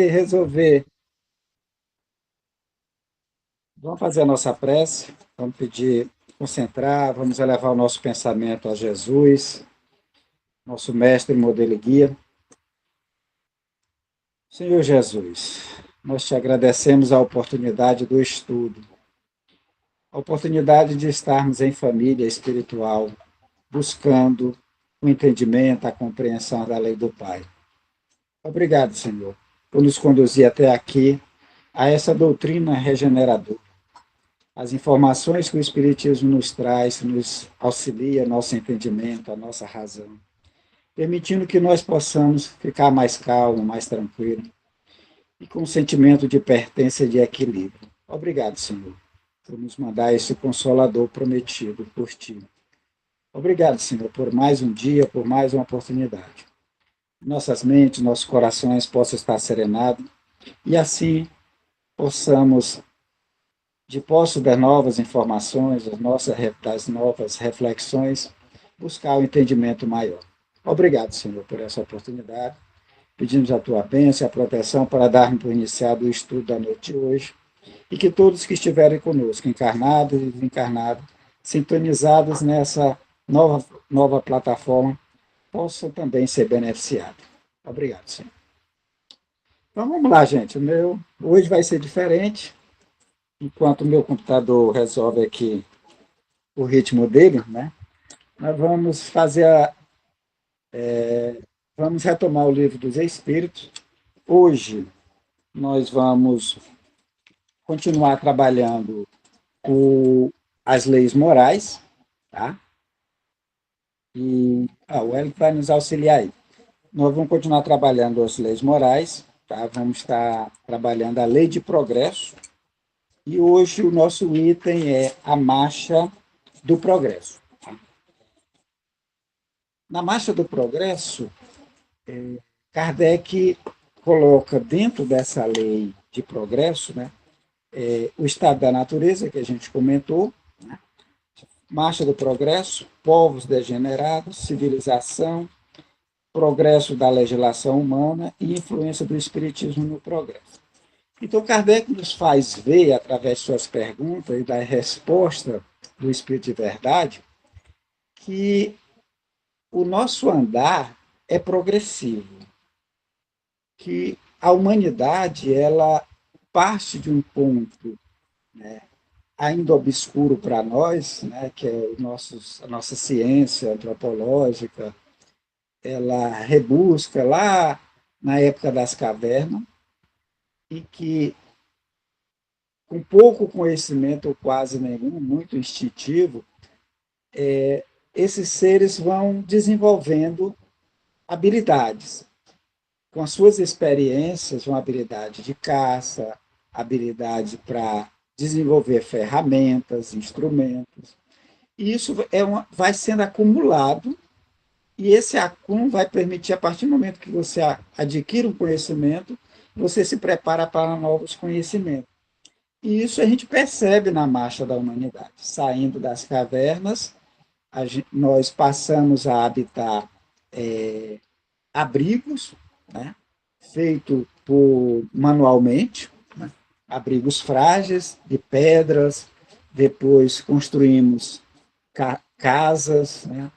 resolver. Vamos fazer a nossa prece, vamos pedir, concentrar, vamos elevar o nosso pensamento a Jesus, nosso mestre, modelo e guia. Senhor Jesus, nós te agradecemos a oportunidade do estudo, a oportunidade de estarmos em família espiritual, buscando o entendimento, a compreensão da lei do Pai. Obrigado, Senhor, por nos conduzir até aqui, a essa doutrina regeneradora. As informações que o Espiritismo nos traz, nos auxilia nosso entendimento, a nossa razão, permitindo que nós possamos ficar mais calmo, mais tranquilo e com um sentimento de pertença e de equilíbrio. Obrigado, Senhor, por nos mandar esse consolador prometido por Ti. Obrigado, Senhor, por mais um dia, por mais uma oportunidade. Nossas mentes, nossos corações possam estar serenados e assim possamos, de posse das novas informações, das novas reflexões, buscar o entendimento maior. Obrigado, Senhor, por essa oportunidade. Pedimos a tua bênção e a proteção para darmos por iniciado o estudo da noite de hoje e que todos que estiverem conosco, encarnados e desencarnados, sintonizados nessa nova plataforma, possam também ser beneficiados. Obrigado, Senhor. Então vamos lá, gente. Hoje vai ser diferente. Enquanto o meu computador resolve aqui o ritmo dele, né? Nós vamos vamos retomar o livro dos Espíritos. Hoje nós vamos continuar trabalhando as leis morais, tá? E o Hélio vai nos auxiliar aí. Nós vamos continuar trabalhando as leis morais, tá? Vamos estar trabalhando a lei de progresso. E hoje o nosso item é a marcha do progresso. Na marcha do progresso, Kardec coloca dentro dessa lei de progresso, né, o estado da natureza, que a gente comentou, né, marcha do progresso, povos degenerados, civilização, progresso da legislação humana e influência do espiritismo no progresso. Então, Kardec nos faz ver, através de suas perguntas e da resposta do Espírito de Verdade, que o nosso andar é progressivo, que a humanidade ela parte de um ponto, né, ainda obscuro para nós, né, que é a nossa ciência antropológica, ela rebusca lá na época das cavernas, e que com pouco conhecimento, ou quase nenhum, muito instintivo, esses seres vão desenvolvendo habilidades. Com as suas experiências, uma habilidade de caça, habilidade para desenvolver ferramentas, instrumentos. E isso vai sendo acumulado, e esse acúmulo vai permitir, a partir do momento que você adquire um conhecimento, você se prepara para novos conhecimentos. E isso a gente percebe na marcha da humanidade. Saindo das cavernas, nós passamos a habitar abrigos, né, feitos manualmente, né, abrigos frágeis, de pedras, depois construímos casas, né,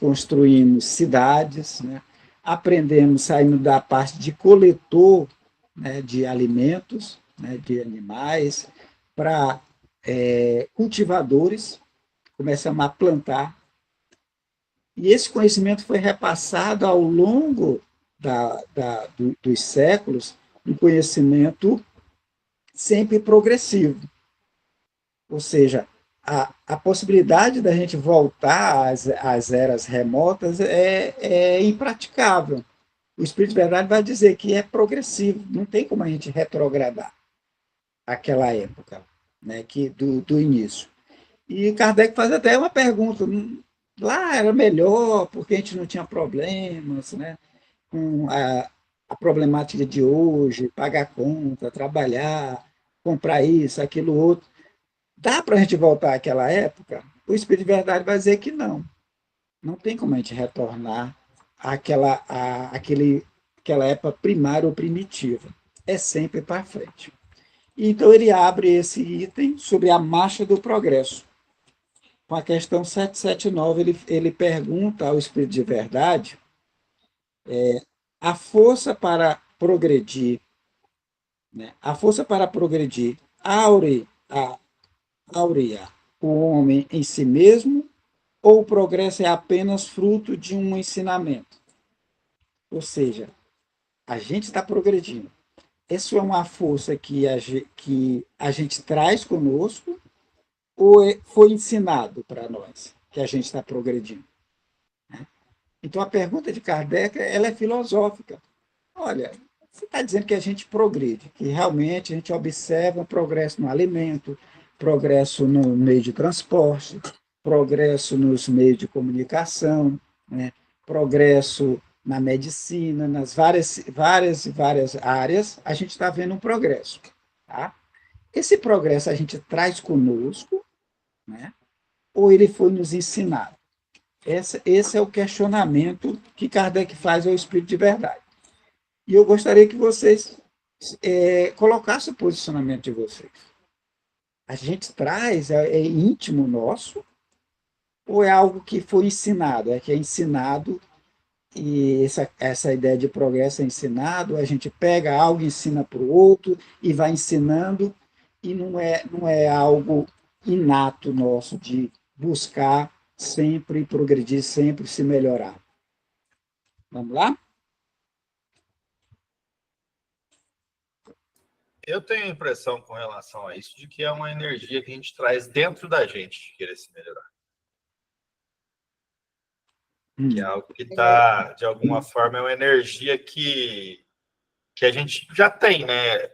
construímos cidades, né, aprendemos saindo da parte de coletor, né, de alimentos, né, de animais, para cultivadores, começamos a plantar. E esse conhecimento foi repassado ao longo dos séculos, um conhecimento sempre progressivo. Ou seja, a possibilidade da gente voltar às eras remotas é impraticável. O Espírito de Verdade vai dizer que é progressivo, não tem como a gente retrogradar aquela época, né, do início. E Kardec faz até uma pergunta, lá era melhor, porque a gente não tinha problemas, né, com a problemática de hoje, pagar conta, trabalhar, comprar isso, aquilo outro. Dá para a gente voltar àquela época? O Espírito de Verdade vai dizer que não. Não tem como a gente retornar aquele aquela época primária ou primitiva. É sempre para frente. Então, ele abre esse item sobre a marcha do progresso. Com a questão 779, ele pergunta ao Espírito de Verdade a força para progredir, né? A força para progredir aurea o homem em si mesmo, ou o progresso é apenas fruto de um ensinamento? Ou seja, a gente está progredindo. Isso é uma força que a gente traz conosco, ou foi ensinado para nós que a gente está progredindo? Então, a pergunta de Kardec ela é filosófica. Olha, você está dizendo que a gente progride, que realmente a gente observa um progresso no alimento, progresso no meio de transporte, progresso nos meios de comunicação, né? Progresso na medicina, nas várias áreas, a gente está vendo um progresso. Tá? Esse progresso a gente traz conosco, né? Ou ele foi nos ensinado? Esse é o questionamento que Kardec faz ao Espírito de Verdade. E eu gostaria que vocês colocassem o posicionamento de vocês. A gente traz, é íntimo nosso, ou é algo que foi ensinado? É que é ensinado, e essa ideia de progresso é ensinado, a gente pega algo, ensina para o outro, e vai ensinando, e não é algo inato nosso de buscar sempre progredir, sempre se melhorar. Vamos lá? Eu tenho a impressão com relação a isso de que é uma energia que a gente traz dentro da gente, de querer se melhorar. Que é algo que está, de alguma forma, é uma energia que a gente já tem, né?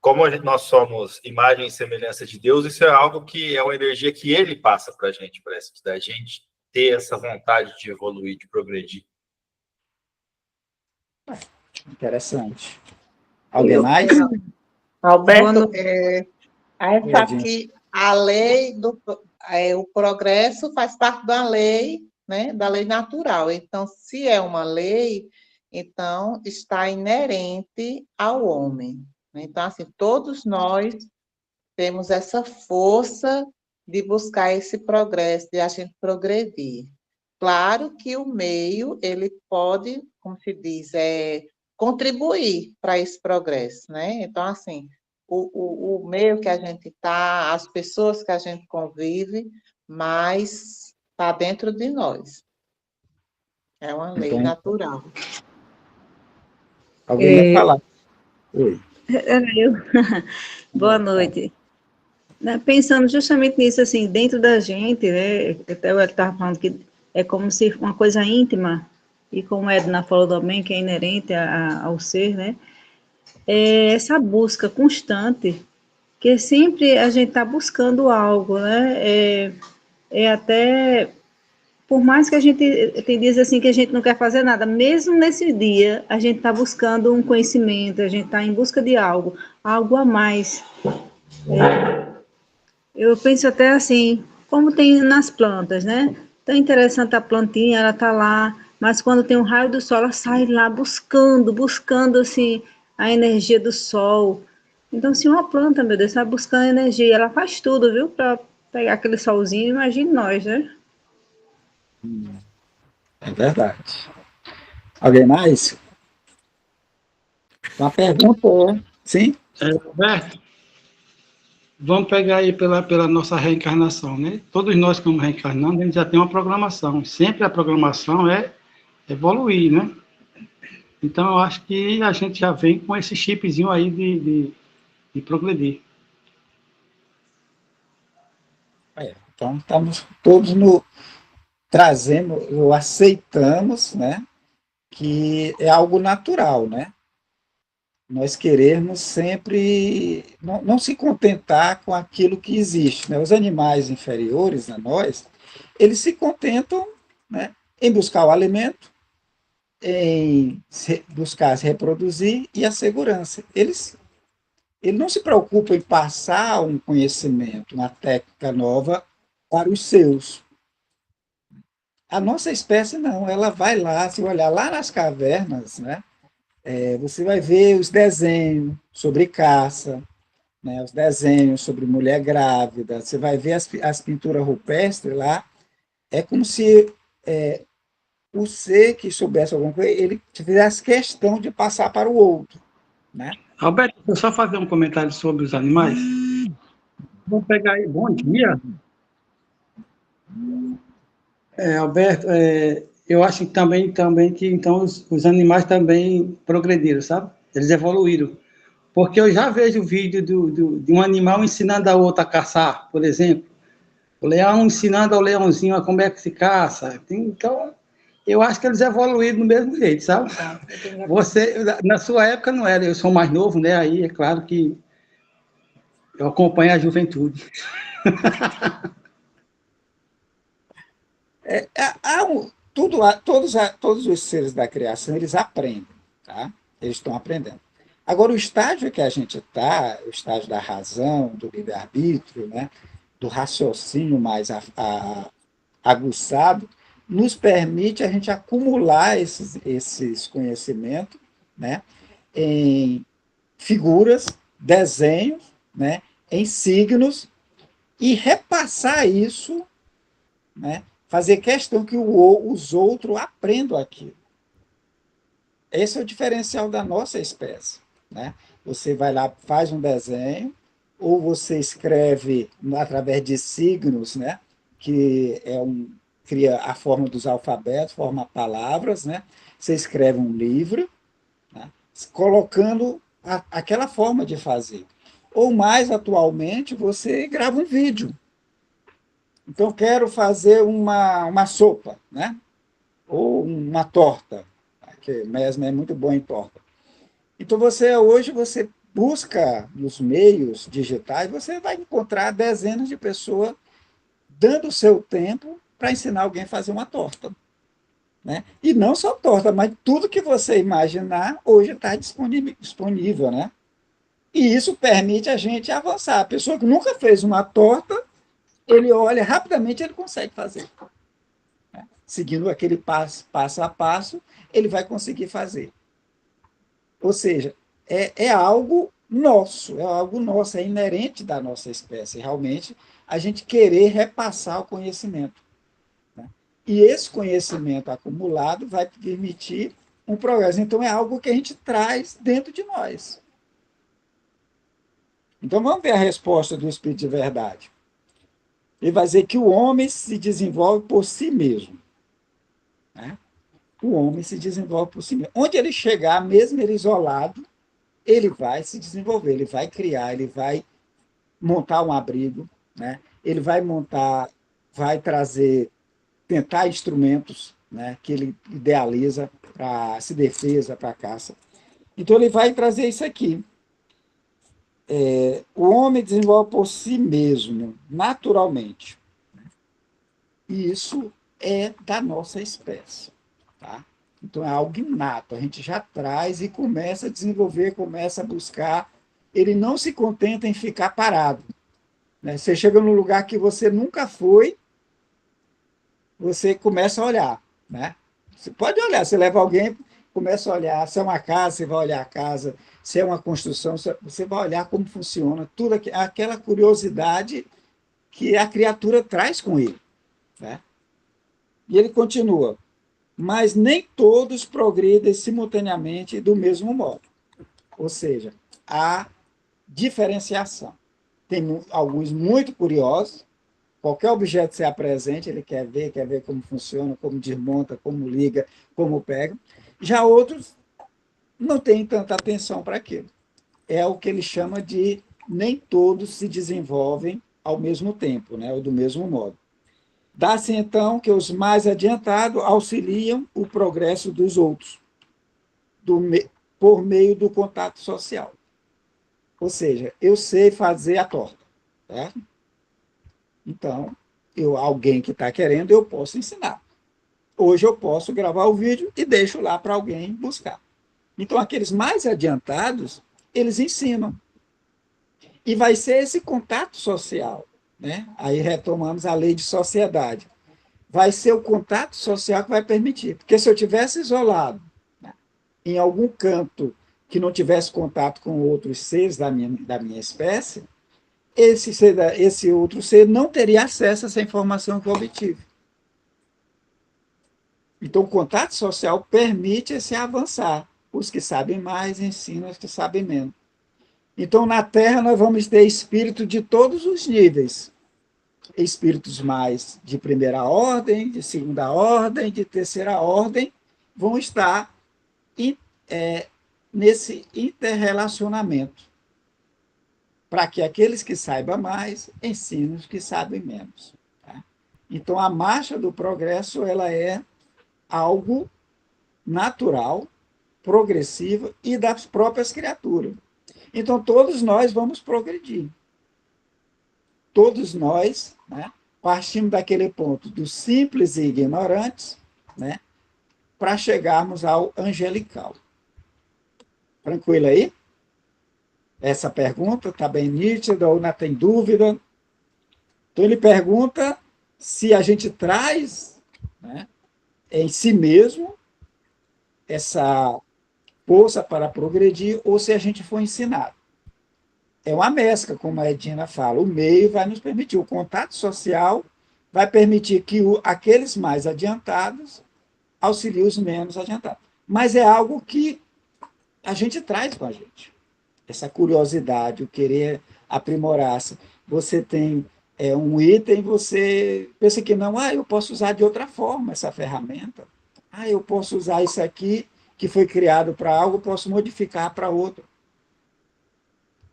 Como nós somos imagem e semelhança de Deus, isso é algo que é uma energia que ele passa para a gente, parece, da gente ter essa vontade de evoluir, de progredir. Interessante. Alguém mais? Alberto, Oi, aí sabe gente. que a lei o progresso faz parte da lei, né, da lei natural. Então, se é uma lei, então está inerente ao homem. Então, assim, todos nós temos essa força de buscar esse progresso, de a gente progredir. Claro que o meio, ele pode, como se diz, contribuir para esse progresso, né? Então, assim, o meio que a gente está, as pessoas que a gente convive, mas está dentro de nós. É uma lei Então, natural. alguém ia falar. Oi. Era eu. Boa noite. Pensando justamente nisso, assim, dentro da gente, né? Até eu estava falando que é como se uma coisa íntima, e como a Edna falou também, que é inerente ao ser, né? É essa busca constante, que sempre a gente está buscando algo, né? Até, por mais que a gente tem dias assim que a gente não quer fazer nada, mesmo nesse dia, a gente está buscando um conhecimento, a gente está em busca de algo a mais. Eu penso até assim, como tem nas plantas, né? Tão interessante a plantinha, ela tá lá, mas quando tem um raio do sol, ela sai lá buscando assim a energia do sol. Então, se uma planta, meu Deus, está buscando energia, ela faz tudo, viu, para pegar aquele solzinho, imagine nós, né? É verdade. Alguém mais? Uma pergunta é... Sim? Alberto, vamos pegar aí pela nossa reencarnação, né? Todos nós, como reencarnando, a gente já tem uma programação. Sempre a programação é evoluir, né? Então, eu acho que a gente já vem com esse chipzinho aí de progredir. Então, estamos todos trazendo, ou aceitamos, né? Que é algo natural, né? Nós queremos sempre não se contentar com aquilo que existe, né? Os animais inferiores a nós, eles se contentam, né, em buscar o alimento, em buscar se reproduzir e a segurança. Ele não se preocupa em passar um conhecimento, uma técnica nova para os seus. A nossa espécie não, ela vai lá, se olhar lá nas cavernas, né, você vai ver os desenhos sobre caça, né, os desenhos sobre mulher grávida, você vai ver as pinturas rupestres lá, é como se o ser que soubesse alguma coisa, ele fizesse questão de passar para o outro, né? Alberto, deixa eu só fazer um comentário sobre os animais. Vamos pegar aí, bom dia. Alberto, eu acho que também que então os animais também progrediram, sabe? Eles evoluíram. Porque eu já vejo vídeo de um animal ensinando a outro a caçar, por exemplo. O leão ensinando ao leãozinho a como é que se caça. Então, eu acho que eles evoluíram do mesmo jeito, sabe? Você, na sua época não era, eu sou mais novo, né? Aí é claro que eu acompanho a juventude. Todos os seres da criação, eles aprendem, tá? Eles estão aprendendo. Agora, o estágio que a gente está, o estágio da razão, do livre-arbítrio, né, do raciocínio mais aguçado, nos permite a gente acumular esses conhecimentos, né, em figuras, desenhos, né, em signos, e repassar isso, né, fazer questão que os outros aprendam aquilo. Esse é o diferencial da nossa espécie, né? Você vai lá, faz um desenho, ou você escreve através de signos, né? Que cria a forma dos alfabetos, forma palavras, né? Você escreve um livro, né? Colocando aquela forma de fazer. Ou mais atualmente, você grava um vídeo. Então, quero fazer uma sopa, né? Ou uma torta, que mesmo é muito bom em torta. Então, hoje você busca nos meios digitais, você vai encontrar dezenas de pessoas dando o seu tempo para ensinar alguém a fazer uma torta. Né? E não só torta, mas tudo que você imaginar hoje está disponível. Né? E isso permite a gente avançar. A pessoa que nunca fez uma torta, ele olha, rapidamente ele consegue fazer. Né? Seguindo aquele passo a passo, ele vai conseguir fazer. Ou seja, é algo nosso, é inerente da nossa espécie, realmente, a gente querer repassar o conhecimento. Né? E esse conhecimento acumulado vai permitir um progresso. Então, é algo que a gente traz dentro de nós. Então, vamos ver a resposta do Espírito de Verdade. Ele vai dizer que o homem se desenvolve por si mesmo. Né? O homem se desenvolve por si mesmo. Onde ele chegar, mesmo ele isolado, ele vai se desenvolver, ele vai criar, ele vai montar um abrigo, né? Ele vai tentar instrumentos, né, que ele idealiza para se defesa, para caça. Então, ele vai trazer isso aqui. O homem desenvolve por si mesmo, naturalmente. E isso é da nossa espécie. Tá? Então, é algo inato. A gente já traz e começa a desenvolver, começa a buscar. Ele não se contenta em ficar parado. Né? Você chega num lugar que você nunca foi, você começa a olhar. Né? Você pode olhar, você leva alguém, começa a olhar. Se é uma casa, você vai olhar a casa. Se é uma construção, você vai olhar como funciona. Tudo aquela curiosidade que a criatura traz com ele. Né? E ele continua. Mas nem todos progridem simultaneamente do mesmo modo. Ou seja, há diferenciação. Tem alguns muito curiosos, qualquer objeto que você apresente, ele quer ver como funciona, como desmonta, como liga, como pega. Já outros não têm tanta atenção para aquilo. É o que ele chama de nem todos se desenvolvem ao mesmo tempo, né, ou do mesmo modo. Dá-se, então, que os mais adiantados auxiliam o progresso dos outros, por meio do contato social. Ou seja, eu sei fazer a torta. Certo? Então, alguém que está querendo, eu posso ensinar. Hoje eu posso gravar o vídeo e deixo lá para alguém buscar. Então, aqueles mais adiantados, eles ensinam. E vai ser esse contato social. Né? Aí retomamos a lei de sociedade. vai ser o contato social que vai permitir. Porque se eu tivesse isolado, né, em algum canto que não tivesse contato com outros seres da minha espécie, esse outro ser não teria acesso a essa informação que eu obtive. Então, o contato social permite esse avançar. Os que sabem mais ensinam os que sabem menos. Então, na Terra, nós vamos ter espírito de todos os níveis. Espíritos mais de primeira ordem, de segunda ordem, de terceira ordem, vão estar nesse interrelacionamento, para que aqueles que saibam mais ensinem os que sabem menos. Tá? Então, a marcha do progresso ela é algo natural, progressivo e das próprias criaturas. Então, todos nós vamos progredir. Todos nós, né, partimos daquele ponto dos simples e ignorantes, né, para chegarmos ao angelical. Tranquilo aí? Essa pergunta está bem nítida ou não tem dúvida? Então, ele pergunta se a gente traz, né, em si mesmo essa força para progredir ou se a gente for ensinado. É uma mescla, como a Edina fala. O meio vai nos permitir, o contato social vai permitir que aqueles mais adiantados auxiliem os menos adiantados. Mas é algo que a gente traz com a gente. Essa curiosidade, o querer aprimorar-se. Você tem um item, você pensa que não, eu posso usar de outra forma essa ferramenta. Eu posso usar isso aqui, que foi criado para algo, posso modificar para outro.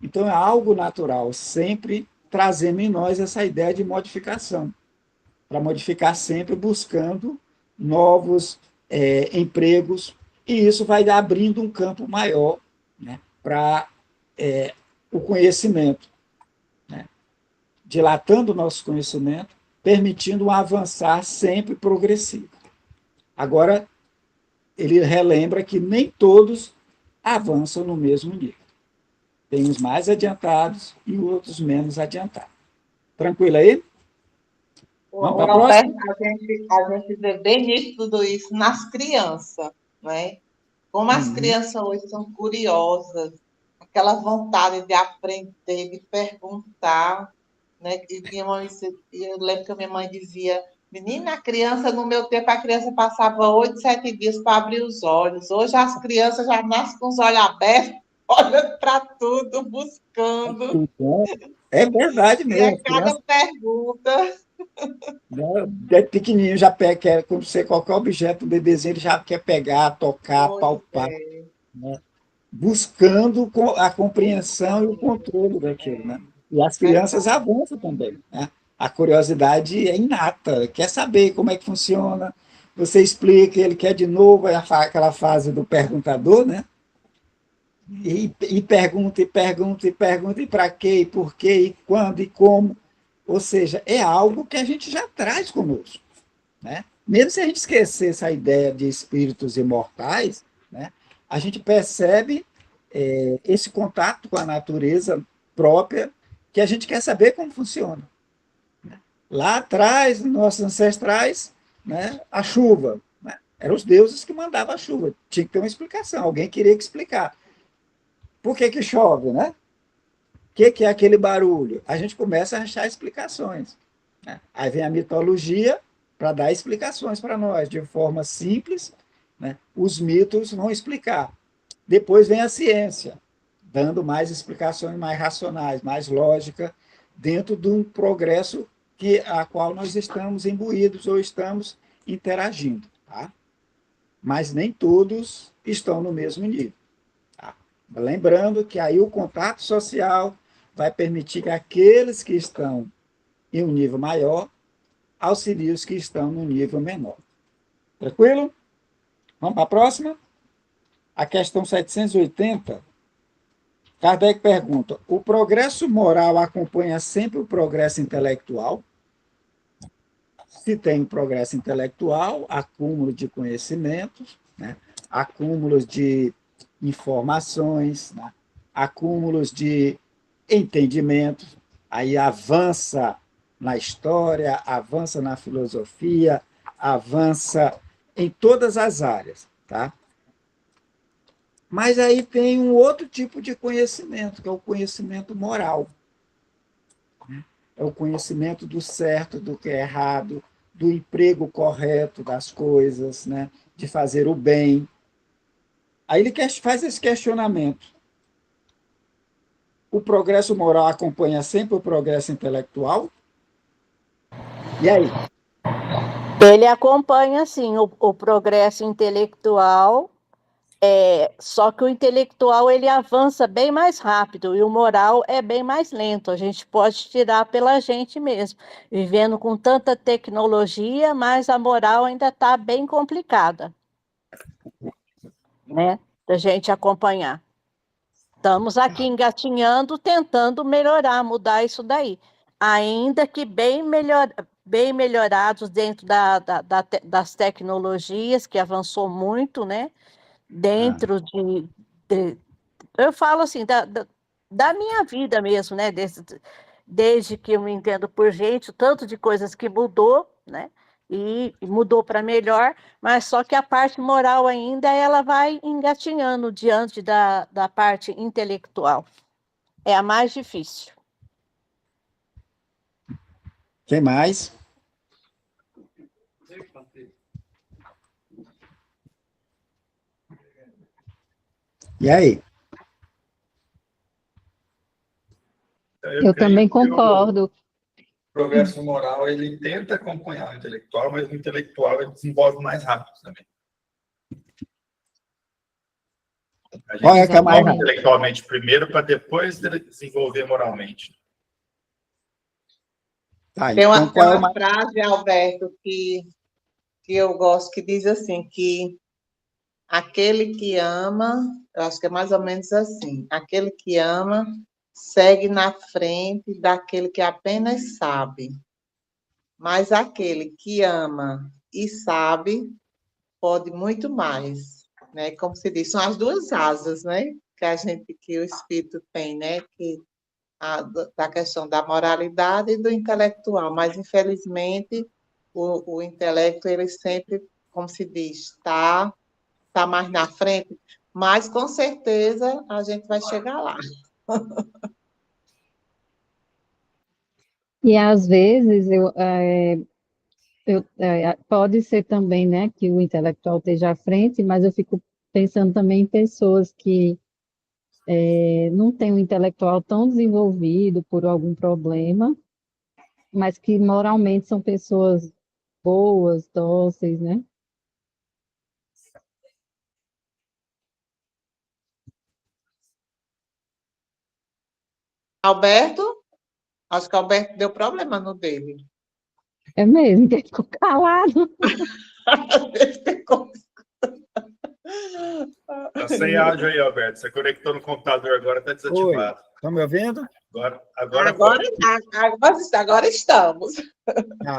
Então, é algo natural, sempre trazendo em nós essa ideia de modificação, para modificar sempre buscando novos empregos, e isso vai abrindo um campo maior, né, para o conhecimento, né, dilatando o nosso conhecimento, permitindo um avançar sempre progressivo. Agora, ele relembra que nem todos avançam no mesmo nível. Tem os mais adiantados e outros menos adiantados. Tranquilo aí? Vamos para a próxima? A gente vê bem nisso tudo isso nas crianças, né? Como as crianças hoje são curiosas, aquela vontade de aprender, de perguntar, né? E eu lembro que a minha mãe dizia, menina, a criança, no meu tempo, a criança passava 8, 7 dias para abrir os olhos. Hoje as crianças já nascem com os olhos abertos, olhando para tudo, buscando. É verdade E a mesmo. cada pergunta. É pequenininho, já quer, quando você qualquer objeto, o bebezinho ele já quer pegar, tocar, palpar, né? Buscando a compreensão e o controle daquilo. Né? E as crianças avançam também. Né? A curiosidade é inata, quer saber como é que funciona, você explica, ele quer de novo, aquela fase do perguntador, né? E pergunta, e pergunta, e pergunta, e para quê, e por quê, e quando, e como. Ou seja, é algo que a gente já traz conosco. Né? Mesmo se a gente esquecer essa ideia de espíritos imortais, né, a gente percebe esse contato com a natureza própria, que a gente quer saber como funciona. Lá atrás, nossos ancestrais, né, a chuva. Né, eram os deuses que mandavam a chuva. Tinha que ter uma explicação, alguém queria que explicar. Por que chove, né? O que é aquele barulho? A gente começa a achar explicações. Né? Aí vem a mitologia para dar explicações para nós, de forma simples. Né? Os mitos vão explicar. Depois vem a ciência, dando mais explicações mais racionais, mais lógica, dentro de um progresso a qual nós estamos imbuídos ou estamos interagindo. Tá? Mas nem todos estão no mesmo nível. Tá? Lembrando que aí o contato social vai permitir que aqueles que estão em um nível maior auxiliem os que estão no nível menor. Tranquilo? Vamos para a próxima? A questão 780. Kardec pergunta, o progresso moral acompanha sempre o progresso intelectual? Se tem progresso intelectual, acúmulo de conhecimentos, né? Acúmulos de informações, né? Acúmulos de entendimentos, aí avança na história, avança na filosofia, avança em todas as áreas, tá? Mas aí tem um outro tipo de conhecimento, que é o conhecimento moral. É o conhecimento do certo, do que é errado, do emprego correto das coisas, né? De fazer o bem. Aí ele faz esse questionamento. O progresso moral acompanha sempre o progresso intelectual? E aí? Ele acompanha, sim, o progresso intelectual, só que o intelectual ele avança bem mais rápido e o moral é bem mais lento. A gente pode tirar pela gente mesmo, vivendo com tanta tecnologia, mas a moral ainda está bem complicada, né, da gente acompanhar. Estamos aqui engatinhando, tentando melhorar, mudar isso daí. Ainda que bem melhorados dentro das tecnologias, que avançou muito, né? Dentro de- eu falo assim, da minha vida mesmo, né? Desde que eu me entendo por gente, o tanto de coisas que mudou, né? E mudou para melhor, mas só que a parte moral ainda ela vai engatinhando diante da parte intelectual. É a mais difícil. Quem mais? E aí? Eu também concordo. O progresso moral, ele tenta acompanhar o intelectual, mas o intelectual ele desenvolve mais rápido também. A gente Olha que é mais desenvolve rápido. intelectualmente primeiro para depois desenvolver moralmente. Tá, Tem então qual é o uma mais... frase, Alberto, que eu gosto, que diz assim, que aquele que ama, eu acho que é mais ou menos assim, aquele que ama segue na frente daquele que apenas sabe, mas aquele que ama e sabe pode muito mais, né? Como se diz, são as duas asas, né? Que o espírito tem, né? Da questão da moralidade e do intelectual, mas infelizmente o intelecto ele sempre, como se diz, tá mais na frente, mas com certeza a gente vai chegar lá. E às vezes pode ser também, né, que o intelectual esteja à frente, mas eu fico pensando também em pessoas que não têm um intelectual tão desenvolvido por algum problema, mas que moralmente são pessoas boas, dóceis, né? Alberto, acho que o Alberto deu problema no dele. É mesmo, que ele ficou calado. Ele ficou- Tá sem áudio aí, Alberto. Você conectou no computador agora, está Oi, desativado. estão me ouvindo? Agora Agora, pode. agora estamos.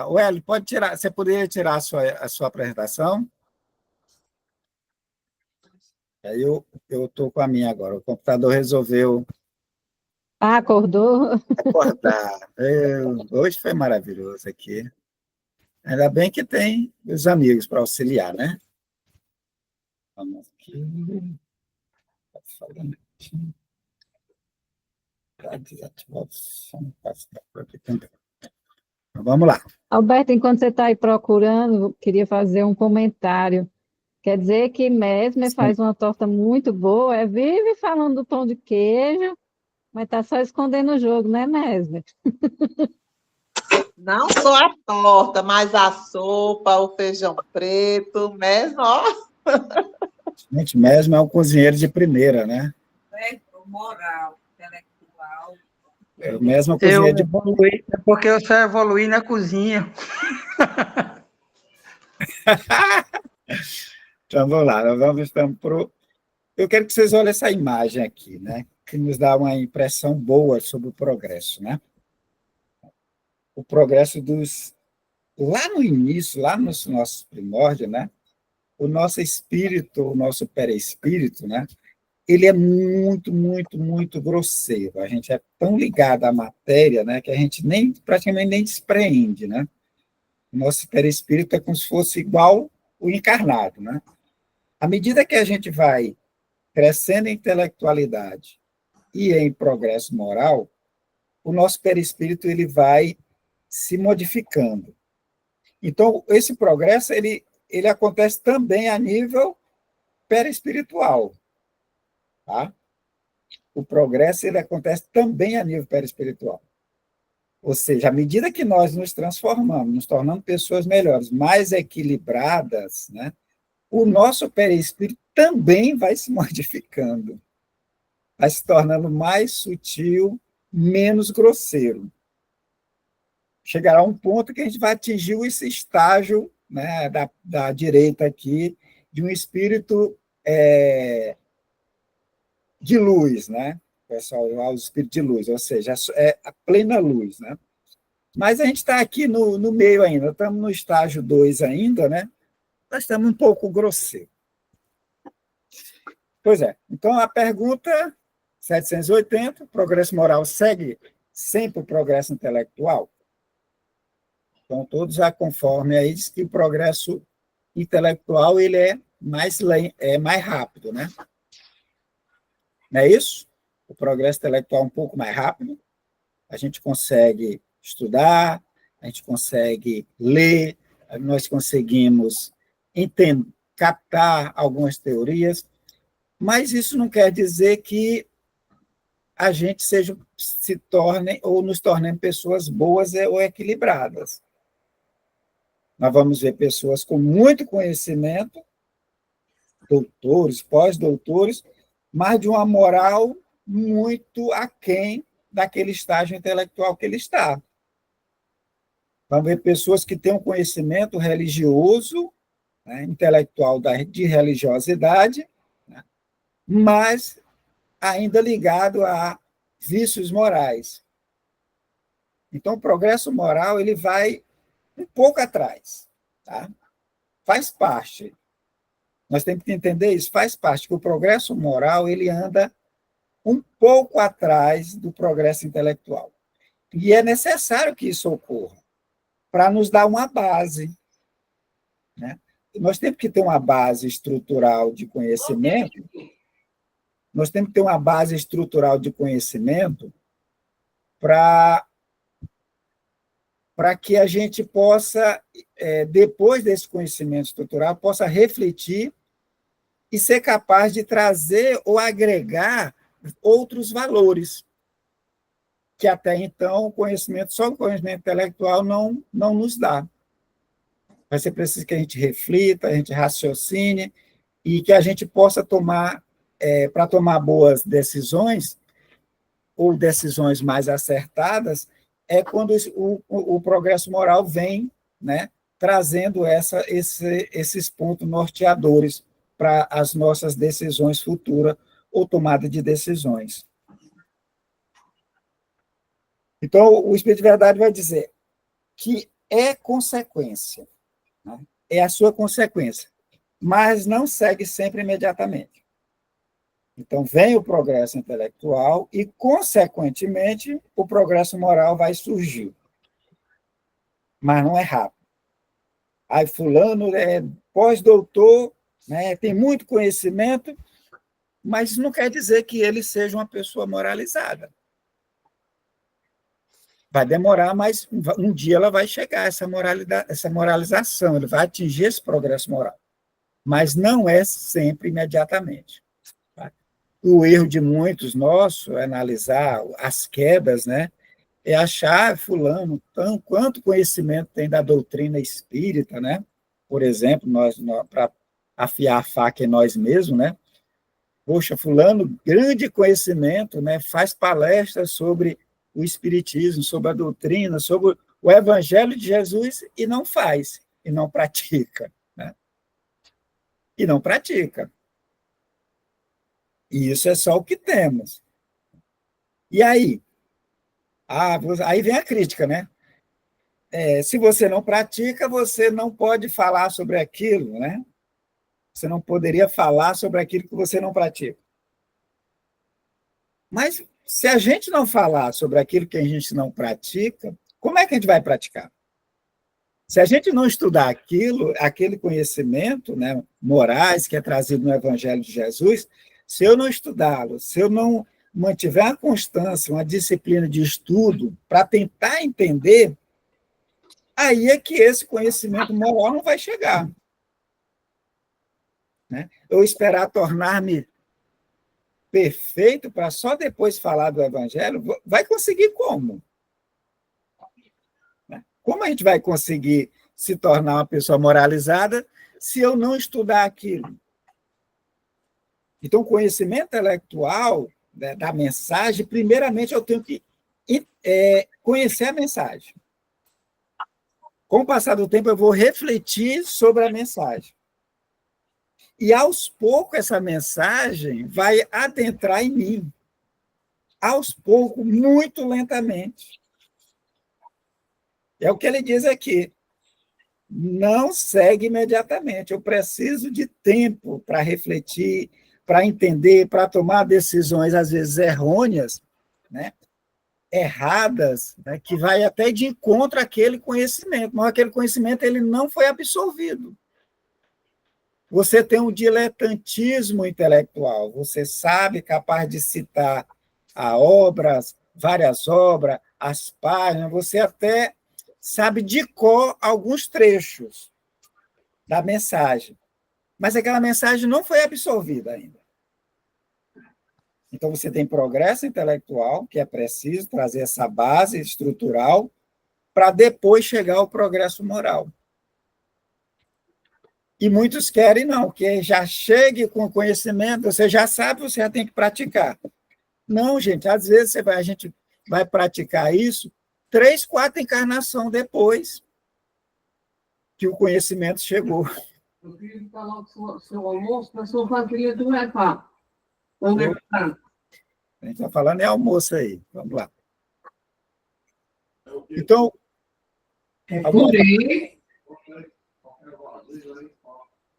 Ueli, pode tirar, você poderia tirar a sua apresentação? Aí eu estou com a minha agora. O computador resolveu Ah, acordou? acordar. Hoje foi maravilhoso aqui. Ainda bem que tem os amigos para auxiliar, né? Vamos aqui. Desativar o som. Vamos lá. Alberto, enquanto você está aí procurando, eu queria fazer um comentário. Quer dizer que Mesmer faz uma torta muito boa, vive falando do pão de queijo, mas está só escondendo o jogo, né, Mesmer? Não só a torta, mas a sopa, o feijão preto, mesmo, ó. Gente, mesmo é um cozinheiro de primeira, né? Moral, intelectual. É o mesmo Eu cozinheiro de... evoluí, é porque eu só evoluí na cozinha. Então, vamos lá. Estamos pro... Eu quero que vocês olhem essa imagem aqui, né? Que nos dá uma impressão boa sobre o progresso, né? O progresso dos... Lá no início, lá nos nossos primórdios, né? O nosso espírito, o nosso perispírito, né? Ele é muito, muito, muito grosseiro. A gente é tão ligado à matéria, né? Que a gente praticamente nem despreende, né? O nosso perispírito é como se fosse igual o encarnado, né? À medida que a gente vai crescendo em intelectualidade e em progresso moral, o nosso perispírito ele vai se modificando. Então, esse progresso ele acontece também a nível perispiritual, tá? O progresso ele acontece também a nível perispiritual. Ou seja, à medida que nós nos transformamos, nos tornamos pessoas melhores, mais equilibradas, né, o nosso perispírito também vai se modificando, vai se tornando mais sutil, menos grosseiro. Chegará um ponto que a gente vai atingir esse estágio, né, da direita aqui, de um espírito de luz, né? O pessoal fala o espírito de luz, ou seja, é a plena luz, né? Mas a gente está aqui no meio ainda, estamos no estágio 2 ainda, né? Nós estamos um pouco grosseiro. Pois é, então a pergunta 780, progresso moral segue sempre o progresso intelectual? Então, todos já conforme aí, diz que o progresso intelectual ele é mais rápido, né? Não é isso? O progresso intelectual é um pouco mais rápido, a gente consegue estudar, a gente consegue ler, nós conseguimos captar algumas teorias, mas isso não quer dizer que a gente se torne ou nos tornemos pessoas boas ou equilibradas. Nós vamos ver pessoas com muito conhecimento, doutores, pós-doutores, mas de uma moral muito aquém daquele estágio intelectual que ele está. Vamos ver pessoas que têm um conhecimento religioso, né, intelectual de religiosidade, né, mas ainda ligado a vícios morais. Então, o progresso moral ele vai um pouco atrás. Tá? Faz parte. Nós temos que entender isso, faz parte, que o progresso moral ele anda um pouco atrás do progresso intelectual. E é necessário que isso ocorra, para nos dar uma base. Né? Nós temos que ter uma base estrutural de conhecimento, para que a gente possa, depois desse conhecimento estrutural, possa refletir e ser capaz de trazer ou agregar outros valores, que até então só o conhecimento intelectual não nos dá. Vai ser preciso que a gente reflita, a gente raciocine, e que a gente possa para tomar boas decisões, ou decisões mais acertadas, é quando o progresso moral vem, né, trazendo esses pontos norteadores para as nossas decisões futuras ou tomada de decisões. Então, o Espírito de Verdade vai dizer que é consequência, né? É a sua consequência, mas não segue sempre imediatamente. Então, vem o progresso intelectual e, consequentemente, o progresso moral vai surgir. Mas não é rápido. Aí, fulano é pós-doutor, né, tem muito conhecimento, mas isso não quer dizer que ele seja uma pessoa moralizada. Vai demorar, mas um dia ela vai chegar, essa moralização, ele vai atingir esse progresso moral. Mas não é sempre imediatamente. Tá? O erro de muitos nossos é analisar as quedas, né? É achar fulano, quanto conhecimento tem da doutrina espírita, né? Por exemplo, nós para afiar a faca em nós mesmos, né? Poxa, fulano, grande conhecimento, né? Faz palestras sobre o espiritismo, sobre a doutrina, sobre o evangelho de Jesus e não faz, e não pratica, né? E não pratica. E isso é só o que temos. E aí? Aí vem a crítica, né? Se você não pratica, você não pode falar sobre aquilo, né? Você não poderia falar sobre aquilo que você não pratica. Mas se a gente não falar sobre aquilo que a gente não pratica, como é que a gente vai praticar? Se a gente não estudar aquilo, aquele conhecimento, né, morais que é trazido no Evangelho de Jesus, se eu não estudá-lo, se eu não mantiver uma constância, uma disciplina de estudo para tentar entender, aí é que esse conhecimento moral não vai chegar. Né? Eu esperar tornar-me perfeito para só depois falar do Evangelho, vai conseguir como? Né? Como a gente vai conseguir se tornar uma pessoa moralizada se eu não estudar aquilo? Então, o conhecimento intelectual, né, da mensagem, primeiramente eu tenho que conhecer a mensagem. Com o passar do tempo, eu vou refletir sobre a mensagem. E, aos poucos, essa mensagem vai adentrar em mim. Aos poucos, muito lentamente. É o que ele diz aqui. Não segue imediatamente. Eu preciso de tempo para refletir, para entender, para tomar decisões, às vezes, errôneas, né? Erradas, né? Que vai até de encontro àquele conhecimento, mas aquele conhecimento ele não foi absorvido. Você tem um diletantismo intelectual, você sabe, capaz de citar várias obras, as páginas, você até sabe de cor alguns trechos da mensagem, mas aquela mensagem não foi absorvida ainda. Então, você tem progresso intelectual, que é preciso trazer essa base estrutural para depois chegar ao progresso moral. E muitos querem não, que já chegue com conhecimento, você já sabe, você já tem que praticar. Não, gente, às vezes a gente vai praticar isso 3, 4 encarnações depois que o conhecimento chegou. Eu queria falar o seu almoço, mas sua família do reparo. Onde é que está? A gente está falando é almoço aí. Vamos lá. Então.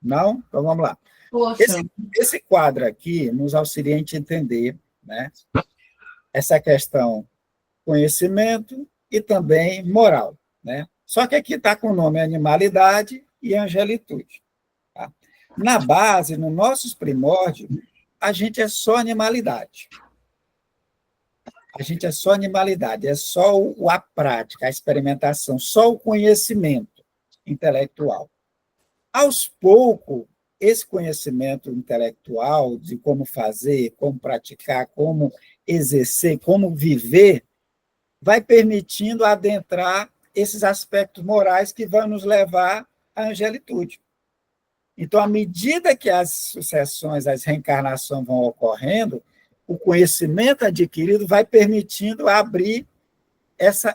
Não? Então vamos lá. Esse quadro aqui nos auxilia a gente entender, né, essa questão conhecimento e também moral. Né? Só que aqui está com o nome animalidade e angelitude. Tá? Na base, nos nossos primórdios, a gente é só animalidade. A gente é só animalidade, é só a prática, a experimentação, só o conhecimento intelectual. Aos poucos, esse conhecimento intelectual de como fazer, como praticar, como exercer, como viver, vai permitindo adentrar esses aspectos morais que vão nos levar à angelitude. Então, à medida que as sucessões, as reencarnações vão ocorrendo, o conhecimento adquirido vai permitindo abrir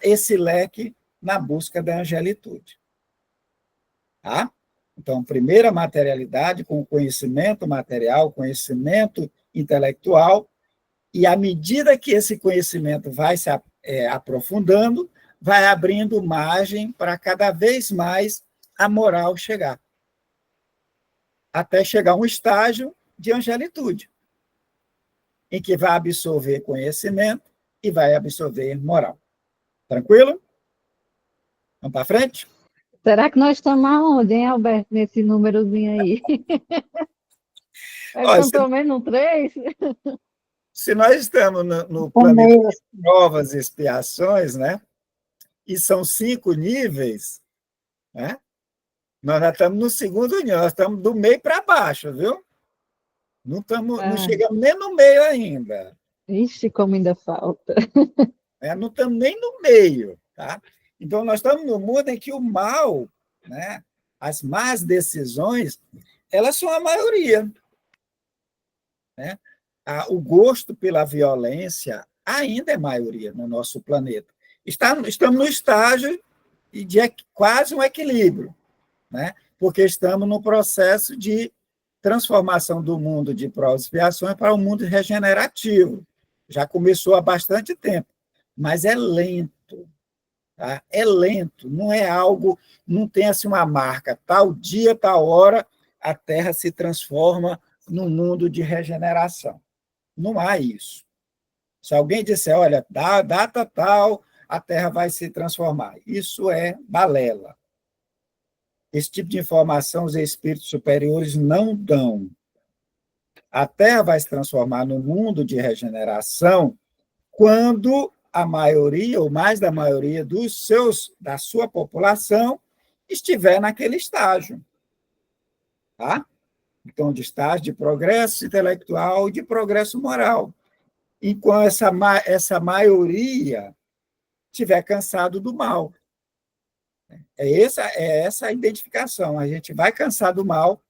esse leque na busca da angelitude. Tá? Então, primeiro a materialidade com o conhecimento material, conhecimento intelectual, e à medida que esse conhecimento vai se aprofundando, vai abrindo margem para cada vez mais a moral chegar. Até chegar a um estágio de angelitude, em que vai absorver conhecimento e vai absorver moral. Tranquilo? Vamos para frente? Será que nós estamos aonde, hein, Alberto, nesse númerozinho aí? Estamos pelo menos no 3? Se nós estamos no plano de provas e expiações, né? E são 5 níveis, né? Nós já estamos no segundo nível, nós estamos do meio para baixo, viu? Não chegamos nem no meio ainda. Ixi, como ainda falta. Não estamos nem no meio, tá? Então, nós estamos num mundo em que o mal, né, as más decisões, elas são a maioria. Né? O gosto pela violência ainda é maioria no nosso planeta. Estamos no estágio de quase um equilíbrio, né? Porque estamos no processo de transformação do mundo de provas e expiações para um mundo regenerativo. Já começou há bastante tempo, mas é lento. Tá? É lento, não é algo, não tem assim uma marca, tal dia, tal hora, a Terra se transforma num mundo de regeneração. Não há isso. Se alguém disser, olha, data tal, a Terra vai se transformar. Isso é balela. Esse tipo de informação os espíritos superiores não dão. A Terra vai se transformar num mundo de regeneração quando a maioria, ou mais da maioria da sua população estiver naquele estágio. Tá? Então, de estágio de progresso intelectual e de progresso moral. Enquanto essa maioria estiver cansado do mal. É essa a identificação. A gente vai cansar do mal,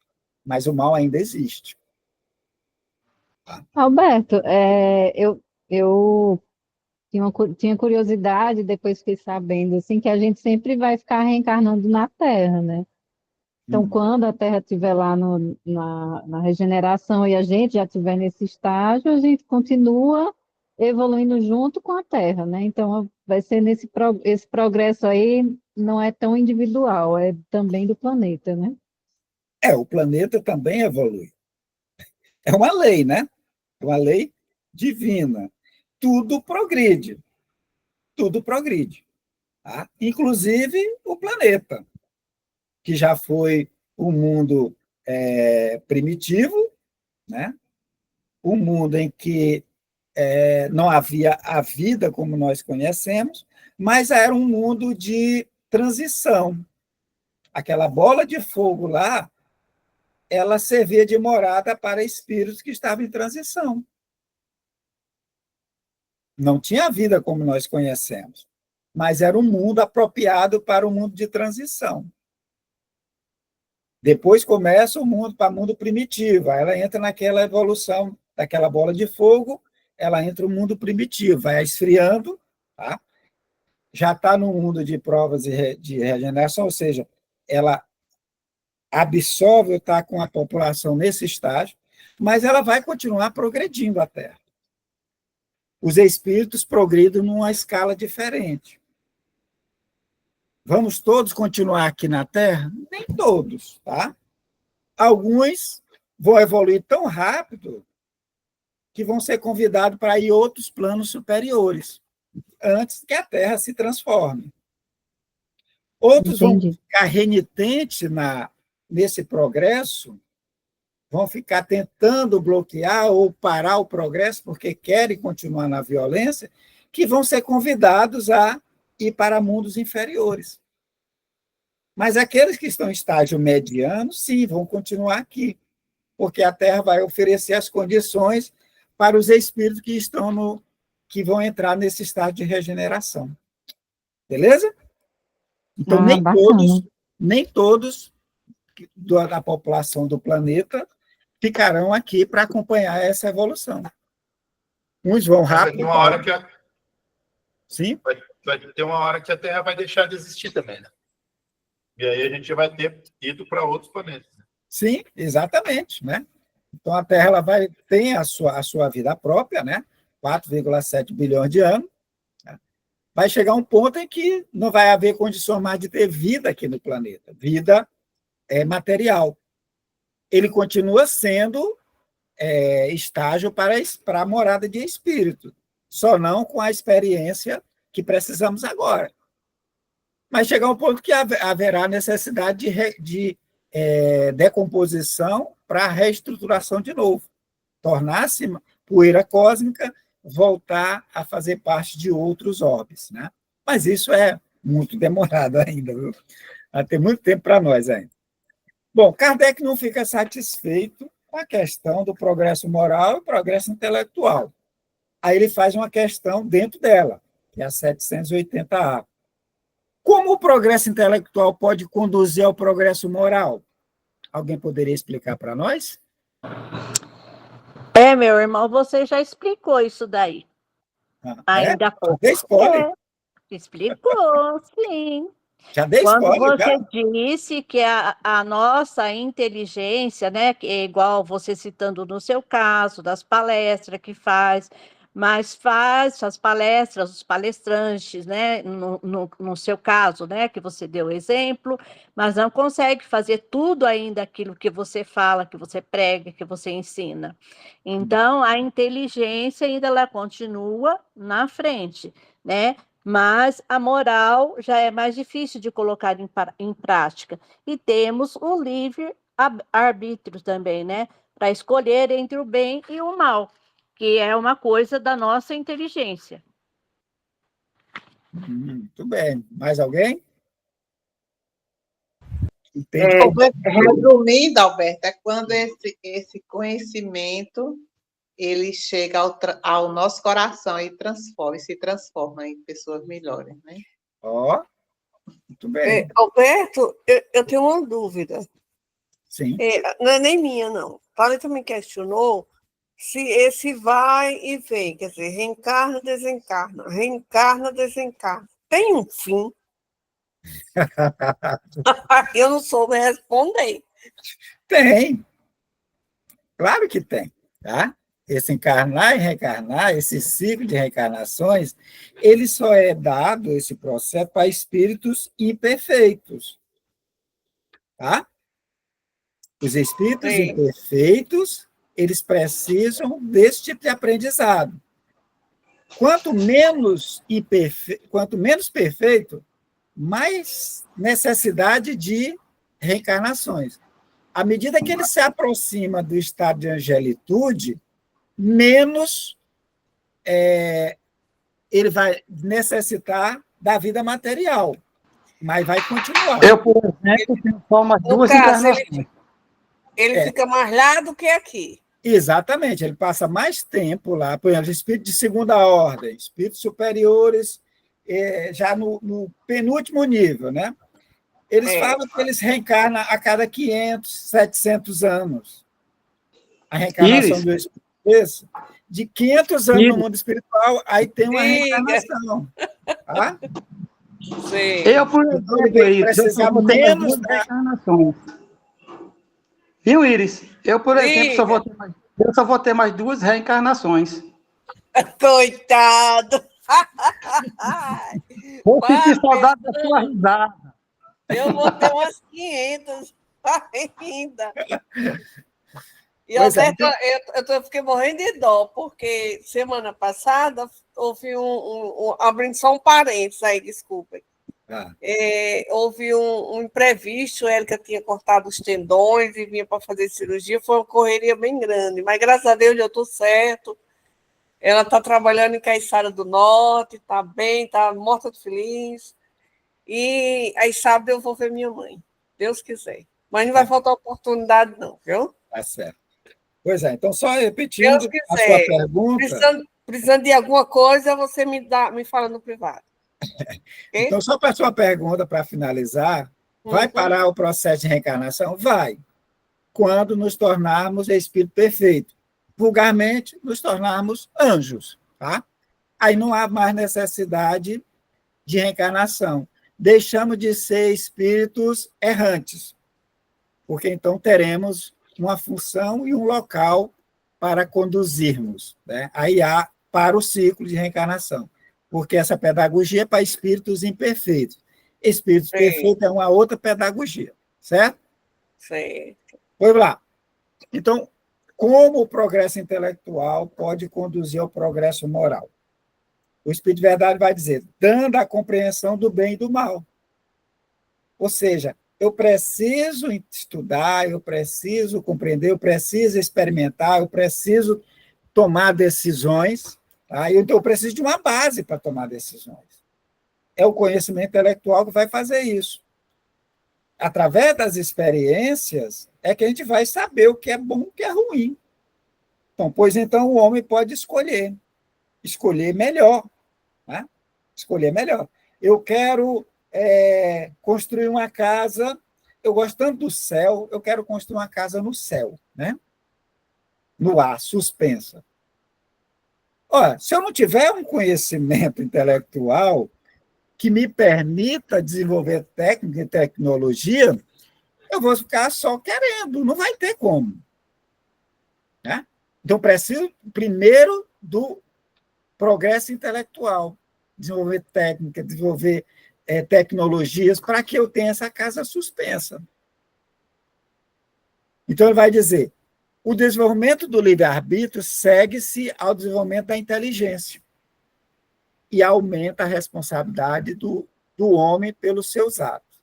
mas o mal ainda existe. Alberto, eu tinha curiosidade, depois fiquei sabendo assim, que a gente sempre vai ficar reencarnando na Terra, né? Então, quando a Terra estiver lá na regeneração e a gente já estiver nesse estágio, a gente continua evoluindo junto com a Terra, né? Então, vai ser esse progresso aí não é tão individual, é também do planeta, né? O planeta também evolui. É uma lei, né? É uma lei divina. Tudo progride. Tudo progride. Tá? Inclusive o planeta, que já foi um mundo primitivo, né? Um mundo em que não havia a vida como nós conhecemos, mas era um mundo de transição. Aquela bola de fogo lá, ela servia de morada para espíritos que estavam em transição. Não tinha vida como nós conhecemos, mas era um mundo apropriado para o mundo de transição. Depois começa o mundo para o mundo primitivo, aí ela entra naquela evolução daquela bola de fogo, ela entra no mundo primitivo, vai esfriando, tá? Já está no mundo de provas de regeneração, ou seja, ela absorve ou está com a população nesse estágio, mas ela vai continuar progredindo a Terra. Os espíritos progridem numa escala diferente. Vamos todos continuar aqui na Terra? Nem todos, tá? Alguns vão evoluir tão rápido que vão ser convidados para ir a outros planos superiores, antes que a Terra se transforme. Outros vão ficar renitentes nesse progresso, vão ficar tentando bloquear ou parar o progresso porque querem continuar na violência, que vão ser convidados a ir para mundos inferiores. Mas aqueles que estão em estágio mediano, sim, vão continuar aqui, porque a Terra vai oferecer as condições para os espíritos que vão entrar nesse estágio de regeneração. Beleza? Então, nem todos da população do planeta ficarão aqui para acompanhar essa evolução. Uns vão rápido. Vai ter uma hora que Sim? Vai ter uma hora que a Terra vai deixar de existir também, né? E aí a gente vai ter ido para outros planetas. Sim, exatamente, né? Então a Terra ela tem a sua vida própria, né? 4,7 bilhões de anos. Né? Vai chegar um ponto em que não vai haver condição mais de ter vida aqui no planeta. Vida é material. Ele continua sendo estágio para a morada de espírito, só não com a experiência que precisamos agora. Mas chegar um ponto que haverá necessidade de decomposição para reestruturação de novo, tornar-se poeira cósmica, voltar a fazer parte de outros orbes, né? Mas isso é muito demorado ainda, viu? Vai ter muito tempo para nós ainda. Bom, Kardec não fica satisfeito com a questão do progresso moral e progresso intelectual. Aí ele faz uma questão dentro dela, que é a 780A. Como o progresso intelectual pode conduzir ao progresso moral? Alguém poderia explicar para nós? Meu irmão, você já explicou isso daí. Ainda há pouco. Dei spoiler. Explicou, sim. Já dei spoiler. Quando você disse que a nossa inteligência, né, que é igual você citando no seu caso, das palestras que faz, mas faz as palestras, os palestrantes, né, no seu caso, né, que você deu exemplo, mas não consegue fazer tudo ainda aquilo que você fala, que você prega, que você ensina. Então, a inteligência ainda ela continua na frente, né? Mas a moral já é mais difícil de colocar em prática. E temos o livre-arbítrio também, né? Para escolher entre o bem e o mal, que é uma coisa da nossa inteligência. Muito bem. Mais alguém? Entendi. Resumindo, Alberto, é quando esse conhecimento ele chega ao nosso coração e se transforma em pessoas melhores, né? Ó, muito bem. Alberto, eu tenho uma dúvida. Sim. Não é nem minha, não. Thalita me questionou se esse vai e vem, quer dizer, reencarna, desencarna. Tem um fim? Eu não soube responder. Tem. Claro que tem, tá? Esse encarnar e reencarnar, esse ciclo de reencarnações, ele só é dado, esse processo, para espíritos imperfeitos, tá? Os espíritos Sim. imperfeitos, eles precisam desse tipo de aprendizado. Quanto menos perfeito, mais necessidade de reencarnações. À medida que ele se aproxima do estado de angelitude, menos ele vai necessitar da vida material, mas vai continuar. Eu, por exemplo, tenho só umas No duas caso, encarnações. ele fica mais lá do que aqui. Exatamente, ele passa mais tempo lá, por exemplo, espíritos de segunda ordem, espíritos superiores, já no penúltimo nível, né? Eles falam que eles reencarnam a cada 500, 700 anos. A reencarnação do espírito, de 500 anos no mundo espiritual, aí tem uma reencarnação. Tá? Sim. Eu, por Então, ele exemplo, vai Iris, eu precisar só vou ter mais menos duas reencarnações. Viu, Iris? Eu, por exemplo, só vou ter mais duas reencarnações. Coitado! Vou sentir saudade da sua risada. Eu vou ter umas 500 ainda. E Pois é, Alberto, eu fiquei morrendo de dó, porque semana passada houve abrindo só um parênteses aí, desculpem. Houve um imprevisto, a Érica tinha cortado os tendões e vinha para fazer cirurgia, foi uma correria bem grande, mas graças a Deus deu tudo certo. Ela está trabalhando em Caiçara do Norte, está bem, está morta de feliz. E aí sábado eu vou ver minha mãe, Deus quiser. Mas não vai faltar oportunidade, não, viu? Tá certo. Pois é, então só repetindo Deus a sua quiser. pergunta. Precisando de alguma coisa, você me fala no privado. Okay? Então, só para a sua pergunta, para finalizar, vai parar o processo de reencarnação? Vai. Quando nos tornarmos espírito perfeito. Vulgarmente, nos tornarmos anjos. Tá? Aí não há mais necessidade de reencarnação. Deixamos de ser espíritos errantes, porque então teremos uma função e um local para conduzirmos, né? Aí há para o ciclo de reencarnação, porque essa pedagogia é para espíritos imperfeitos. Espíritos perfeitos é uma outra pedagogia, certo? Certo. Vamos lá. Então, como o progresso intelectual pode conduzir ao progresso moral? O Espírito de Verdade vai dizer, dando a compreensão do bem e do mal. Ou seja, eu preciso estudar, eu preciso compreender, eu preciso experimentar, eu preciso tomar decisões, tá? Então eu preciso de uma base para tomar decisões. É o conhecimento intelectual que vai fazer isso. Através das experiências é que a gente vai saber o que é bom e o que é ruim. Então, pois então o homem pode escolher melhor, né? Escolher melhor. Eu quero construir uma casa, eu gosto tanto do céu, eu quero construir uma casa no céu, né? No ar, suspensa. Olha, se eu não tiver um conhecimento intelectual que me permita desenvolver técnica e tecnologia, eu vou ficar só querendo, não vai ter como. Né? Então, preciso, primeiro, do progresso intelectual, desenvolver técnica, desenvolver tecnologias para que eu tenha essa casa suspensa. Então, ele vai dizer, o desenvolvimento do livre-arbítrio segue-se ao desenvolvimento da inteligência. e aumenta a responsabilidade do homem pelos seus atos.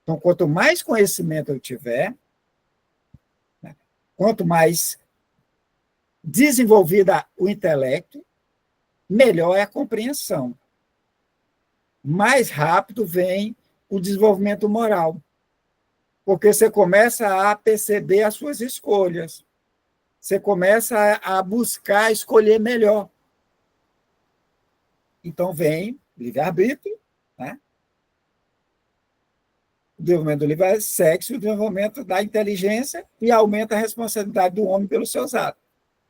Então, quanto mais conhecimento eu tiver, né, quanto mais desenvolvida o intelecto, melhor é a compreensão. Mais rápido vem o desenvolvimento moral, porque você começa a perceber as suas escolhas, você começa a buscar escolher melhor. Então vem livre-arbítrio, né? O desenvolvimento do livre-arbítrio, sexo, o desenvolvimento da inteligência e aumenta a responsabilidade do homem pelos seus atos.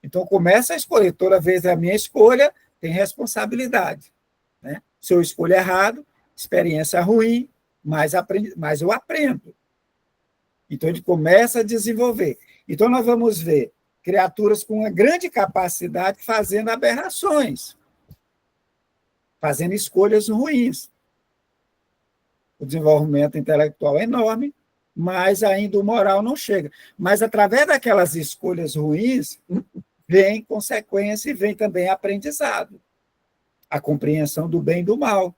Então começa a escolher, toda vez a minha escolha tem responsabilidade, né? Se eu escolho errado, experiência ruim, mais eu aprendo. Então, ele começa a desenvolver. Então, nós vamos ver criaturas com uma grande capacidade fazendo aberrações, fazendo escolhas ruins. O desenvolvimento intelectual é enorme, mas ainda o moral não chega. Mas, através daquelas escolhas ruins, vem consequência e vem também aprendizado, a compreensão do bem e do mal.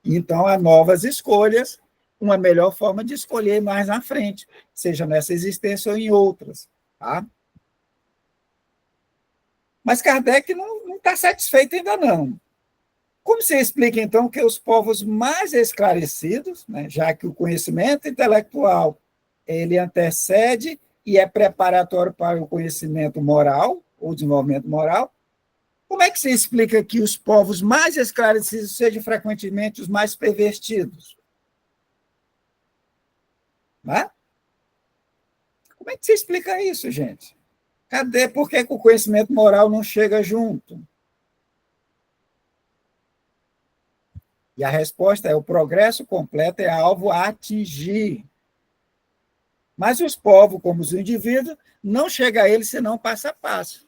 Então, há novas escolhas, uma melhor forma de escolher mais na frente, seja nessa existência ou em outras. Tá? Mas Kardec não está satisfeito ainda não. Como se explica, então, que os povos mais esclarecidos, né, já que o conhecimento intelectual ele antecede e é preparatório para o conhecimento moral, ou desenvolvimento moral, como é que se explica que os povos mais esclarecidos sejam frequentemente os mais pervertidos? Né? Como é que se explica isso, gente? Cadê? Por que o conhecimento moral não chega junto? E a resposta é: o progresso completo é alvo a atingir. Mas os povos, como os indivíduos, não chega a ele senão passo a passo.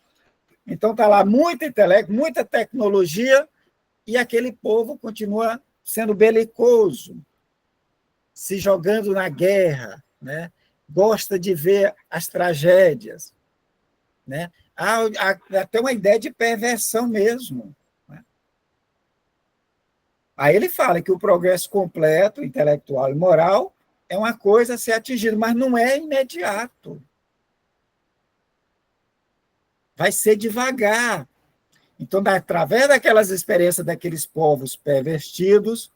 Então está lá muito intelecto, muita tecnologia, e aquele povo continua sendo belicoso, se jogando na guerra, né? Gosta de ver as tragédias. Né? Há até uma ideia de perversão mesmo. Né? Aí ele fala que o progresso completo, intelectual e moral, é uma coisa a ser atingida, mas não é imediato. Vai ser devagar. Então, através daquelas experiências daqueles povos pervertidos,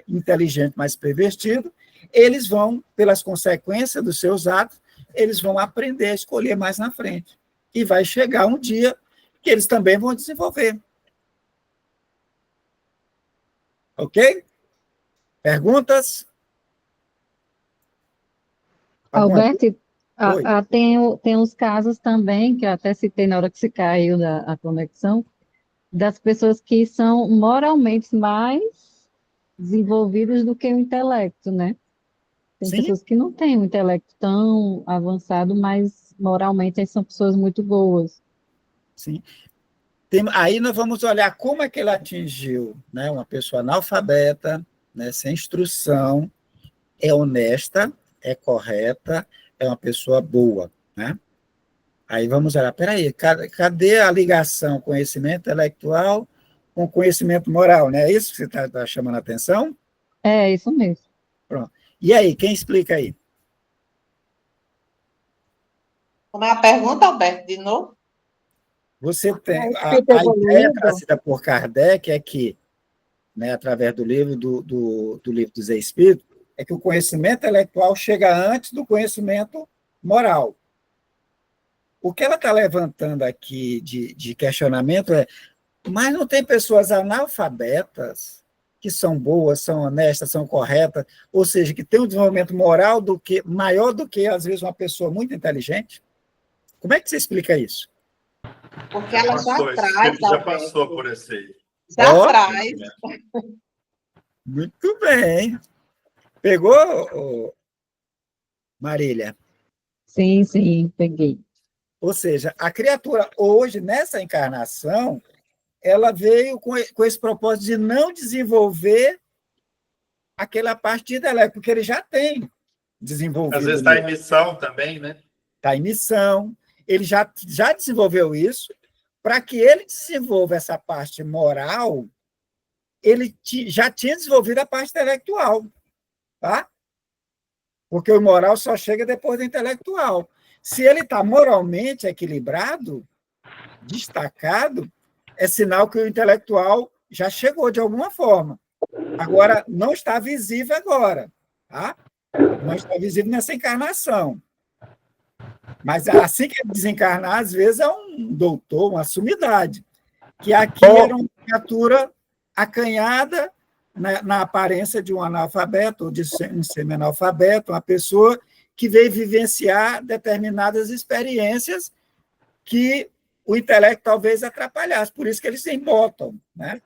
inteligentes, mas pervertidos, eles vão, pelas consequências dos seus atos, eles vão aprender a escolher mais na frente. E vai chegar um dia que eles também vão desenvolver. Ok? Perguntas? Alberto, tem os casos também, que eu até citei na hora que se caiu a conexão, das pessoas que são moralmente mais desenvolvidas do que o intelecto, né? Tem Sim. pessoas que não têm um intelecto tão avançado, mas moralmente são pessoas muito boas. Sim. Aí nós vamos olhar como é que ele atingiu, né? Uma pessoa analfabeta, né? Sem instrução, é honesta, é correta, é uma pessoa boa, né? Aí vamos olhar, peraí, cadê a ligação conhecimento intelectual com conhecimento moral, né? É isso que você está chamando a atenção? É, isso mesmo. Pronto. E aí, quem explica aí? Como é a pergunta, Alberto, de novo? Você tem a ideia trazida por Kardec é que, né, através do livro do livro dos Espíritos, é que o conhecimento intelectual chega antes do conhecimento moral. O que ela está levantando aqui de questionamento é: mas não tem pessoas analfabetas que são boas, são honestas, são corretas, ou seja, que têm um desenvolvimento moral maior do que, às vezes, uma pessoa muito inteligente? Como é que você explica isso? Porque ela já traz. Já passou por esse aí. Já traz. Muito bem. Pegou, Marília? Sim, peguei. Ou seja, a criatura hoje, nessa encarnação, ela veio com esse propósito de não desenvolver aquela parte de intelecto, porque ele já tem desenvolvido. Às vezes está em missão também, né? Está em missão. Ele já desenvolveu isso, para que ele desenvolva essa parte moral, ele já tinha desenvolvido a parte intelectual, tá? Porque o moral só chega depois do intelectual. Se ele está moralmente equilibrado, destacado, é sinal que o intelectual já chegou de alguma forma. Agora, não está visível agora, tá? Não está visível nessa encarnação. Mas assim que ele desencarnar, às vezes é um doutor, uma sumidade, que aqui era uma criatura acanhada na aparência de um analfabeto ou de um semi-analfabeto, uma pessoa que veio vivenciar determinadas experiências que o intelecto talvez atrapalhasse, por isso que eles se embotam, né?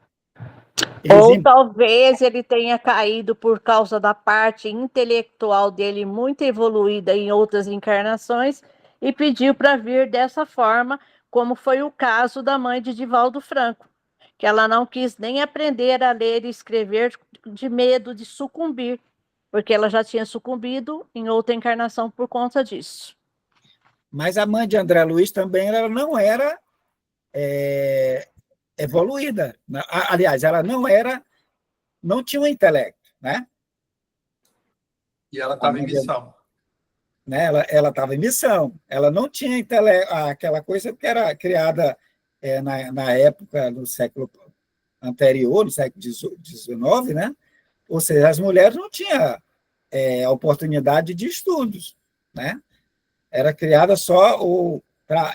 Ou talvez ele tenha caído por causa da parte intelectual dele muito evoluída em outras encarnações e pediu para vir dessa forma, como foi o caso da mãe de Divaldo Franco, que ela não quis nem aprender a ler e escrever de medo de sucumbir, porque ela já tinha sucumbido em outra encarnação por conta disso. Mas a mãe de André Luiz também ela não era evoluída. Aliás, ela não tinha um intelecto, né? E ela estava em missão. Né? Ela estava em missão. Ela não tinha aquela coisa que era criada na época, no século anterior, no século XIX, né? Ou seja, as mulheres não tinham a oportunidade de estudos, né? Era criada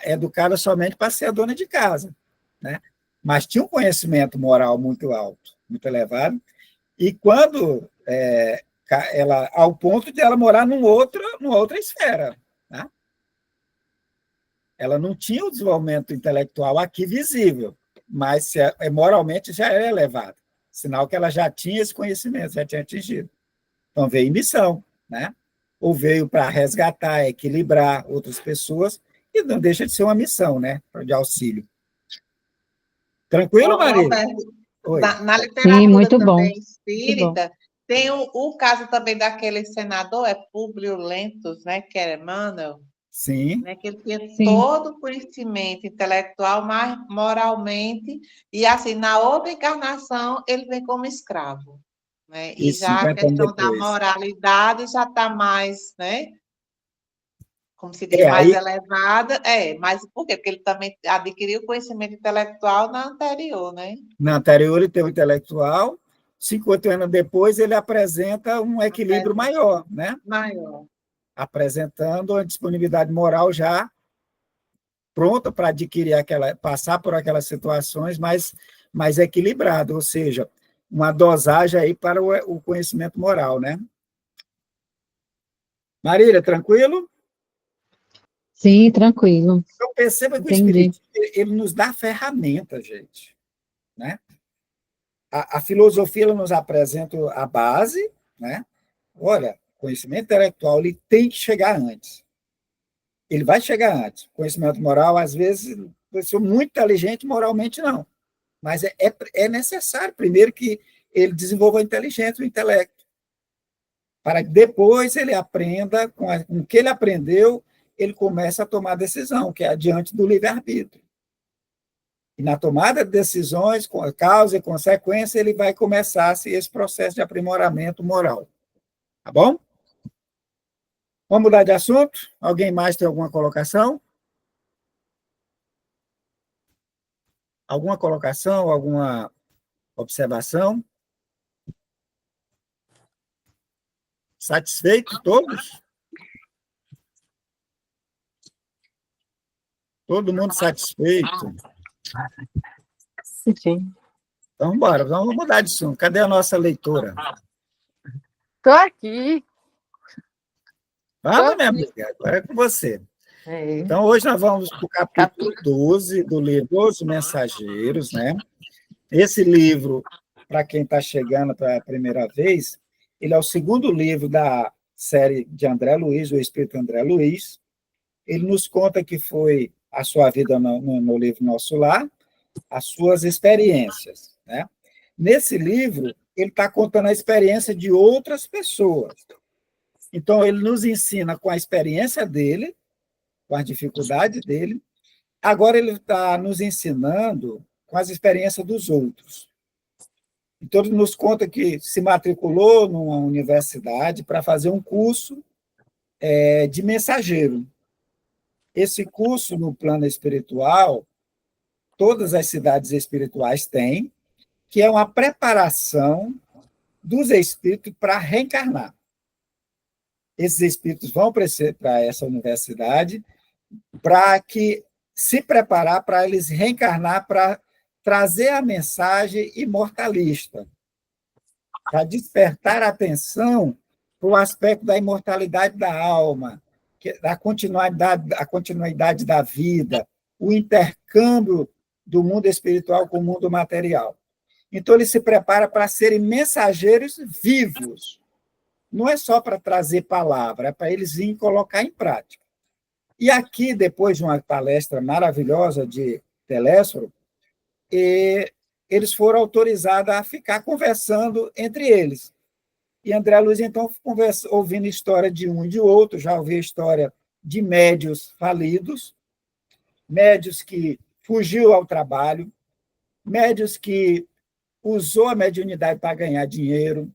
educada somente para ser a dona de casa, né? Mas tinha um conhecimento moral muito alto, muito elevado, e quando ao ponto de ela morar numa outra esfera, né? Ela não tinha o desenvolvimento intelectual aqui visível, mas moralmente já era elevada, sinal que ela já tinha esse conhecimento, já tinha atingido. Então veio em missão, né? Ou veio para resgatar, equilibrar outras pessoas, e não deixa de ser uma missão, né? De auxílio. Tranquilo, Maria? Na literatura Sim, muito também bom. espírita, muito bom. Tem o caso também daquele senador, Públio Lentulus, né? Que era Emmanuel. Sim. Né, que ele tinha todo o conhecimento intelectual, mas moralmente, e assim, na outra encarnação, ele vem como escravo. Né? E já a questão da moralidade já está mais, né? Como se diz, mais elevada. Mas por quê? Porque ele também adquiriu conhecimento intelectual na anterior, né? Na anterior ele teve o intelectual, 50 anos depois ele apresenta um equilíbrio maior, né? Maior. Apresentando a disponibilidade moral já pronta para adquirir passar por aquelas situações mais equilibrada, ou seja, uma dosagem aí para o conhecimento moral, né? Marília, tranquilo? Sim, tranquilo. Então, perceba que o Espiritismo ele nos dá ferramentas, gente. Né? A filosofia ela nos apresenta a base, né? Olha, conhecimento intelectual ele tem que chegar antes. Ele vai chegar antes. Conhecimento moral, às vezes, eu sou muito inteligente, moralmente não. Mas é necessário, primeiro, que ele desenvolva a inteligência, o intelecto, para que depois ele aprenda, com o que ele aprendeu, ele começa a tomar decisão, que é diante do livre-arbítrio. E na tomada de decisões, com a causa e consequência, ele vai começar esse processo de aprimoramento moral. Tá bom? Vamos mudar de assunto? Alguém mais tem alguma colocação? Alguma colocação, alguma observação? Satisfeitos todos? Todo mundo satisfeito? Sim. Então, bora, vamos mudar de assunto. Cadê a nossa leitora? Estou aqui. Vamos, minha amiga, agora é com você. Então, hoje nós vamos para o capítulo 12 do livro Os Mensageiros, né? Esse livro, para quem está chegando para a primeira vez, ele é o segundo livro da série de André Luiz, o Espírito André Luiz. Ele nos conta que foi a sua vida no livro Nosso Lar, as suas experiências, né? Nesse livro, ele está contando a experiência de outras pessoas. Então, ele nos ensina com a experiência dele, com a dificuldade dele, Agora ele está nos ensinando com as experiências dos outros. Então, ele nos conta que se matriculou numa universidade para fazer um curso de mensageiro. Esse curso, no plano espiritual, todas as cidades espirituais têm, que é uma preparação dos espíritos para reencarnar. Esses espíritos vão para essa universidade para que se preparar para eles reencarnar, para trazer a mensagem imortalista, para despertar a atenção para o aspecto da imortalidade da alma, a continuidade da vida, o intercâmbio do mundo espiritual com o mundo material. Então, ele se prepara para serem mensageiros vivos. Não é só para trazer palavra, é para eles virem colocar em prática. E aqui, depois de uma palestra maravilhosa de Telésforo, eles foram autorizados a ficar conversando entre eles. E André Luiz, então, ouvindo história de um e de outro, já ouvi a história de médios falidos, médios que fugiu ao trabalho, médios que usou a mediunidade para ganhar dinheiro,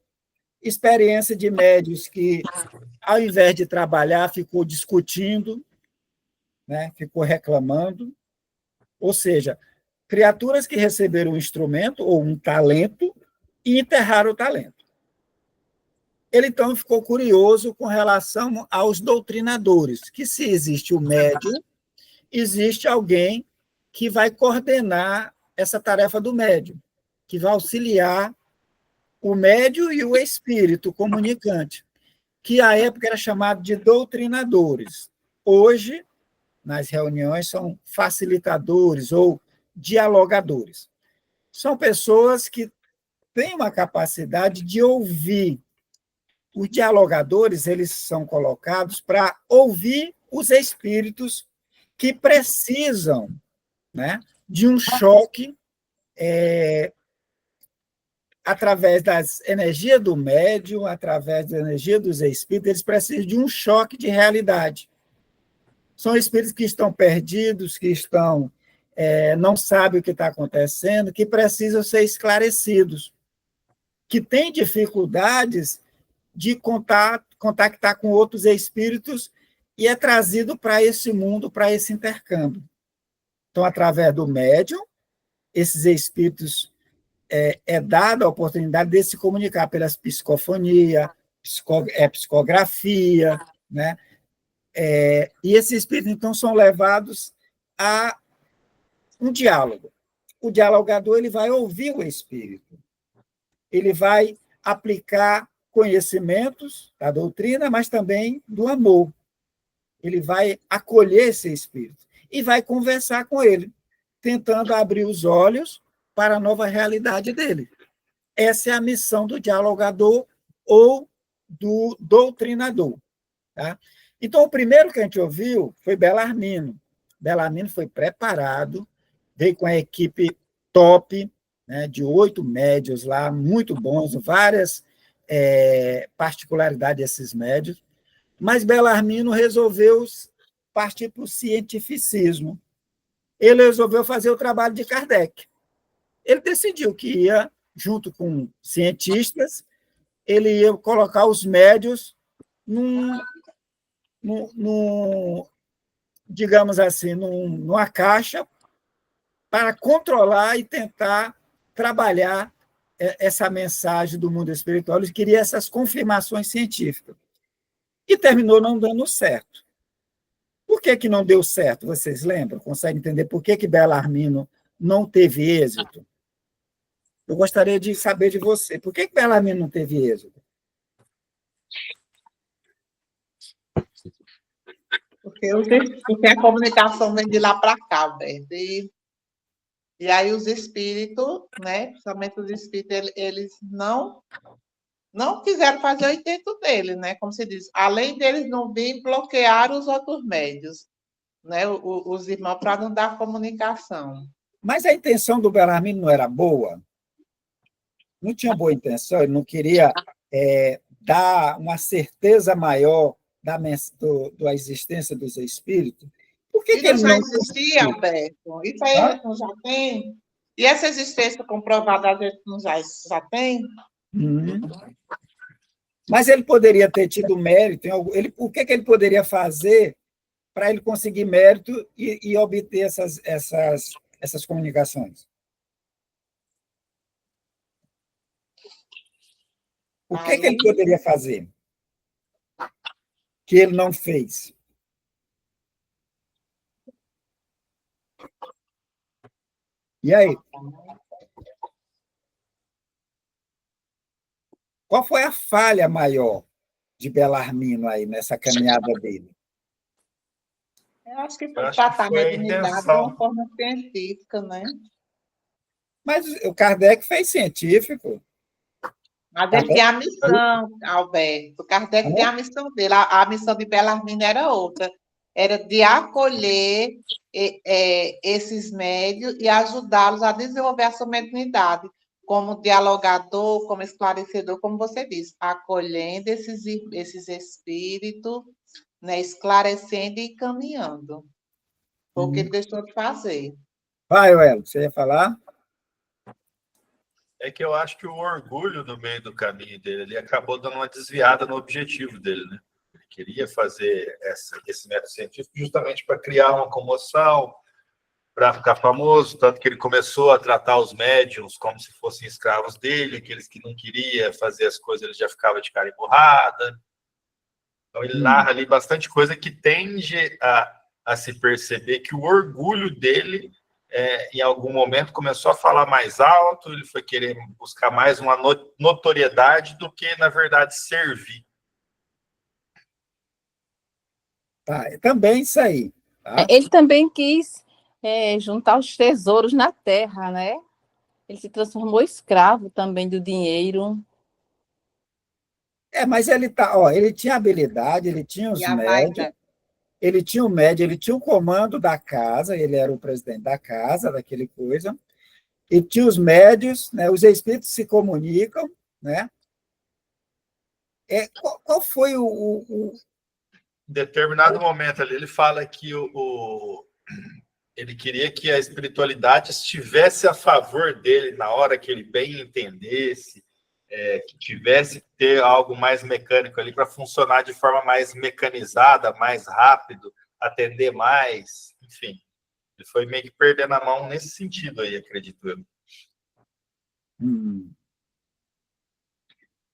experiência de médios que, ao invés de trabalhar, ficou discutindo, né, ficou reclamando, ou seja, criaturas que receberam um instrumento ou um talento e enterraram o talento. Ele, então, ficou curioso com relação aos doutrinadores, que se existe o médium, existe alguém que vai coordenar essa tarefa do médium, que vai auxiliar o médium e o espírito comunicante, que à época era chamado de doutrinadores. Hoje, nas reuniões, são facilitadores ou dialogadores. São pessoas que têm uma capacidade de ouvir. Os dialogadores, eles são colocados para ouvir os espíritos que precisam, né, de um choque através das energias do médium, através da energia dos espíritos, eles precisam de um choque de realidade. São espíritos que estão perdidos, que não sabem o que está acontecendo, que precisam ser esclarecidos, que têm dificuldades de contactar com outros espíritos e é trazido para esse mundo, para esse intercâmbio. Então, através do médium, esses espíritos dada a oportunidade de se comunicar pelas psicofonia, psicografia, né? E esses espíritos, então, são levados a um diálogo. O dialogador ele vai ouvir o espírito, ele vai aplicar conhecimentos da doutrina, mas também do amor. Ele vai acolher esse espírito e vai conversar com ele, tentando abrir os olhos para a nova realidade dele. Essa é a missão do dialogador ou do doutrinador. Tá? Então, o primeiro que a gente ouviu foi Belarmino. Belarmino foi preparado, veio com a equipe top, né, de 8 médios lá, muito bons, várias particularidades desses médios, mas Belarmino resolveu partir para o cientificismo. Ele resolveu fazer o trabalho de Kardec. Ele decidiu que ia, junto com cientistas, ele ia colocar os médios digamos assim, numa caixa para controlar e tentar trabalhar essa mensagem do mundo espiritual. Ele queria essas confirmações científicas. E terminou não dando certo. Por que não deu certo? Vocês lembram? Conseguem entender por que Belarmino não teve êxito? Eu gostaria de saber de você. Por que Belarmino não teve êxito? Porque a comunicação vem de lá para cá, velho. E aí os espíritos, né, principalmente os espíritos, eles não quiseram fazer o intento deles, né? Como se diz, além deles não vir bloquear os outros médios, né? Os irmãos, para não dar comunicação. Mas a intenção do Belarmino não era boa? Não tinha boa intenção, ele não queria dar uma certeza maior da existência dos espíritos. Por que Isso ele já não existia, conseguiu? Alberto? Isso aí a gente não já tem? E essa existência comprovada a gente não já tem? Hum. Mas ele poderia ter tido mérito, o que ele poderia fazer para ele conseguir mérito e obter essas comunicações? O que ele Aí, poderia fazer que ele não fez? E aí? Qual foi a falha maior de Belarmino aí nessa caminhada dele? eu acho que Eu foi acho que tratar a foi a mediunidade de uma intenção. forma científica, né? Mas o Kardec fez científico. Mas ele Kardec, tinha a missão, Alberto. Kardec tem a missão dele. A missão de Belarmino era outra. Era de acolher esses médios e ajudá-los a desenvolver a sua mediunidade, como dialogador, como esclarecedor, como você disse, acolhendo esses espíritos, né, esclarecendo e caminhando. Foi o que ele deixou de fazer. Vai, Uelo, você ia falar? É que eu acho que o orgulho no meio do caminho dele, ele acabou dando uma desviada no objetivo dele, né? Ele queria fazer esse método científico justamente para criar uma comoção, para ficar famoso, tanto que ele começou a tratar os médiums como se fossem escravos dele, aqueles que não queria fazer as coisas, ele já ficava de cara emburrada. Então ele narra ali bastante coisa que tende a se perceber que o orgulho dele, em algum momento, começou a falar mais alto, ele foi querer buscar mais uma notoriedade do que, na verdade, servir. Tá, também isso aí. Tá? Ele também quis juntar os tesouros na terra, né? Ele se transformou escravo também do dinheiro. Mas ele tinha habilidade, ele tinha os E a médios, vaidade. ele tinha o médio, ele tinha o comando da casa, ele era o presidente da casa, daquele coisa, e tinha os médios, né, os espíritos se comunicam, né? Qual foi Em determinado momento ali, ele fala que ele queria que a espiritualidade estivesse a favor dele na hora que ele bem entendesse, que tivesse que ter algo mais mecânico ali para funcionar de forma mais mecanizada, mais rápido, atender mais, enfim. Ele foi meio que perdendo a mão nesse sentido aí, acredito eu.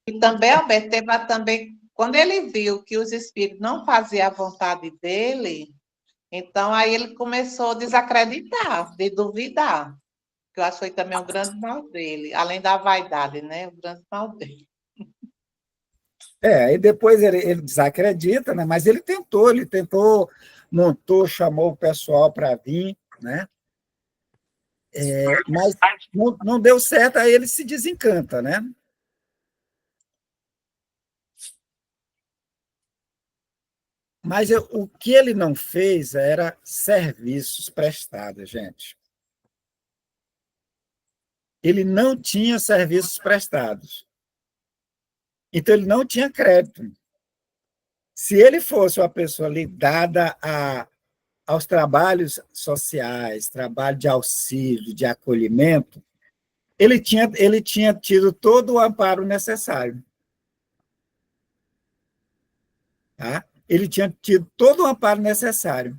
E também, Alberto, também, quando ele viu que os espíritos não faziam a vontade dele, então aí ele começou a desacreditar, de duvidar, que eu acho que foi também um grande mal dele, além da vaidade, né? O grande mal dele. aí depois ele desacredita, né? Mas ele tentou, montou, chamou o pessoal para vir, né? Mas não deu certo, aí ele se desencanta, né? Mas o que ele não fez era serviços prestados, gente. Ele não tinha serviços prestados. Então, ele não tinha crédito. Se ele fosse uma pessoa ligada aos trabalhos sociais, trabalho de auxílio, de acolhimento, ele tinha tido todo o amparo necessário. Tá? Ele tinha tido todo o amparo necessário.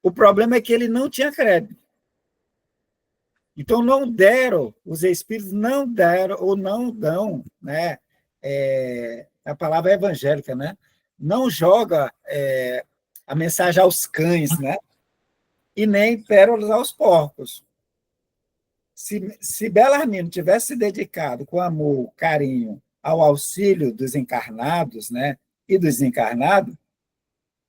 O problema é que ele não tinha crédito. Então, os espíritos não deram, ou não dão, né? A palavra é evangélica, né? Não joga a mensagem aos cães, né? E nem pérolas aos porcos. Se Belarmino tivesse se dedicado com amor, carinho, ao auxílio dos encarnados, né? E dos desencarnados,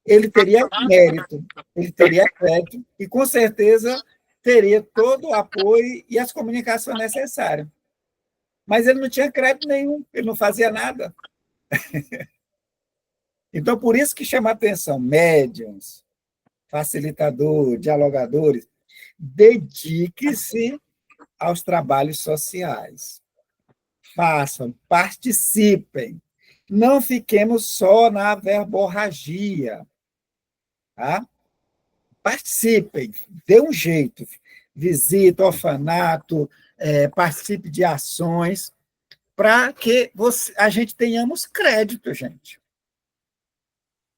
ele teria mérito, ele teria crédito, e com certeza teria todo o apoio e as comunicações necessárias. Mas ele não tinha crédito nenhum, ele não fazia nada. Então, por isso que chama a atenção, médiums, facilitadores, dialogadores, dedique-se aos trabalhos sociais. Façam, participem. Não fiquemos só na verborragia. Tá? participem, dê um jeito, visite o orfanato, participe de ações, para que a gente tenhamos crédito, gente.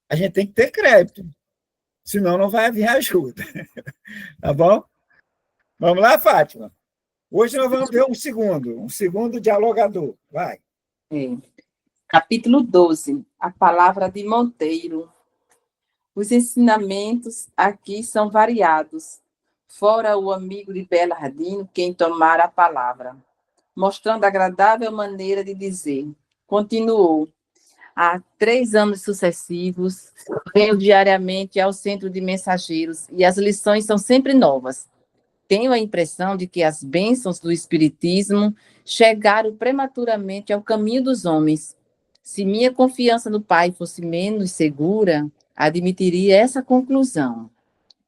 A gente tem que ter crédito, senão não vai vir ajuda. Tá bom? Vamos lá, Fátima? Hoje nós vamos ver um segundo dialogador. Vai. Capítulo 12, a palavra de Monteiro. Os ensinamentos aqui são variados, fora o amigo de Belardino, quem tomara a palavra, mostrando agradável maneira de dizer. Continuou. Há 3 anos sucessivos, venho diariamente ao centro de mensageiros e as lições são sempre novas. Tenho a impressão de que as bênçãos do Espiritismo chegaram prematuramente ao caminho dos homens. Se minha confiança no Pai fosse menos segura, admitiria essa conclusão.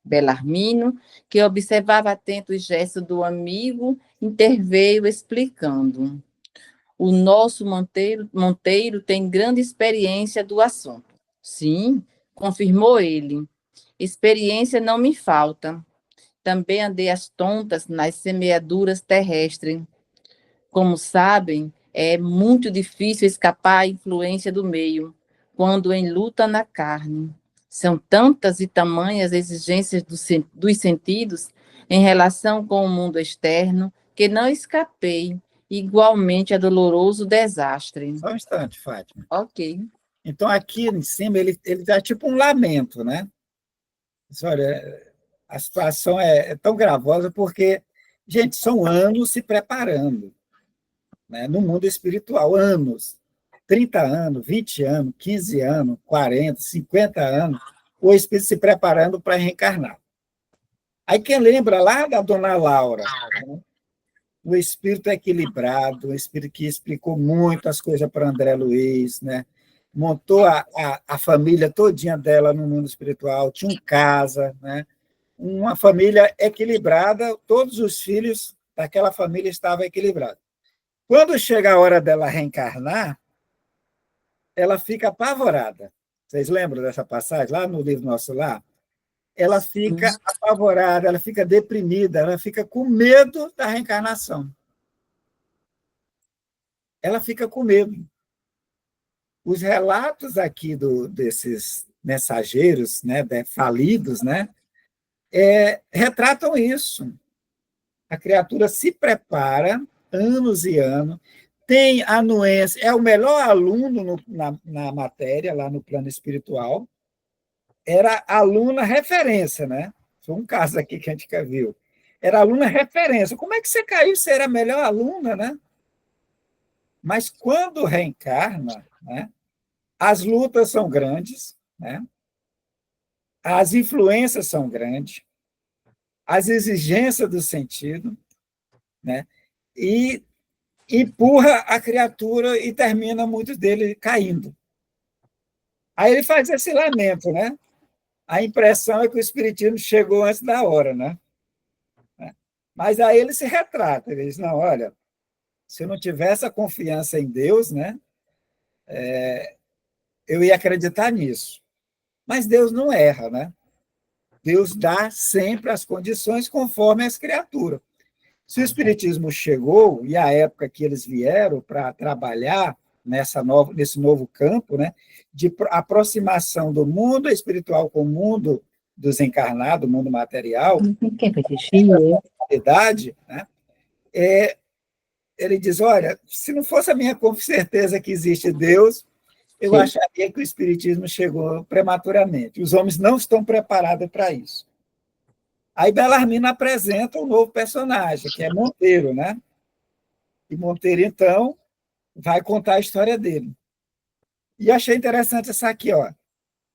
Belarmino, que observava atento os gestos do amigo, interveio explicando. O nosso Monteiro tem grande experiência do assunto. Sim, confirmou ele. Experiência não me falta. Também andei às tontas nas semeaduras terrestres. Como sabem, é muito difícil escapar à influência do meio, quando em luta na carne. São tantas e tamanhas exigências dos sentidos em relação com o mundo externo, que não escapei igualmente a doloroso desastre. Só um instante, Fátima. Ok. Então, aqui em cima, ele dá tipo um lamento, né? Olha, a situação é tão gravosa porque, gente, são anos se preparando, né? No mundo espiritual, anos. 30 anos, 20 anos, 15 anos, 40, 50 anos, o espírito se preparando para reencarnar. Aí quem lembra lá da dona Laura, né? O espírito equilibrado, o espírito que explicou muitas coisas para André Luiz, né? Montou a família todinha dela no mundo espiritual, tinha casa, né? Uma família equilibrada, todos os filhos daquela família estavam equilibrados. Quando chega a hora dela reencarnar, ela fica apavorada. Vocês lembram dessa passagem lá no livro Nosso Lar? Ela fica apavorada, ela fica deprimida, ela fica com medo da reencarnação. Ela fica com medo. Os relatos aqui desses mensageiros, né, falidos, né, retratam isso. A criatura se prepara anos e anos, tem anuência, é o melhor aluno na matéria, lá no plano espiritual, era aluna referência, né? Foi um caso aqui que a gente viu. Era aluna referência. Como é que você caiu? Você era a melhor aluna, né? Mas quando reencarna, né, as lutas são grandes, né? As influências são grandes, as exigências do sentido, né? E empurra a criatura e termina muitos dele caindo. Aí ele faz esse lamento, né? A impressão é que o espiritismo chegou antes da hora, né? Mas aí ele se retrata, ele diz, não, olha, se eu não tivesse a confiança em Deus, né, eu ia acreditar nisso. Mas Deus não erra, né? Deus dá sempre as condições conforme as criaturas. Se o espiritismo chegou, e a época que eles vieram para trabalhar nesse novo campo, né, de aproximação do mundo espiritual com o mundo dos encarnados, o mundo material, né, ele diz, olha, se não fosse a minha certeza que existe Deus, eu acharia que o espiritismo chegou prematuramente. Os homens não estão preparados para isso. Aí Belarmino apresenta um novo personagem, que é Monteiro, né? E Monteiro, então, vai contar a história dele. E achei interessante essa aqui, ó.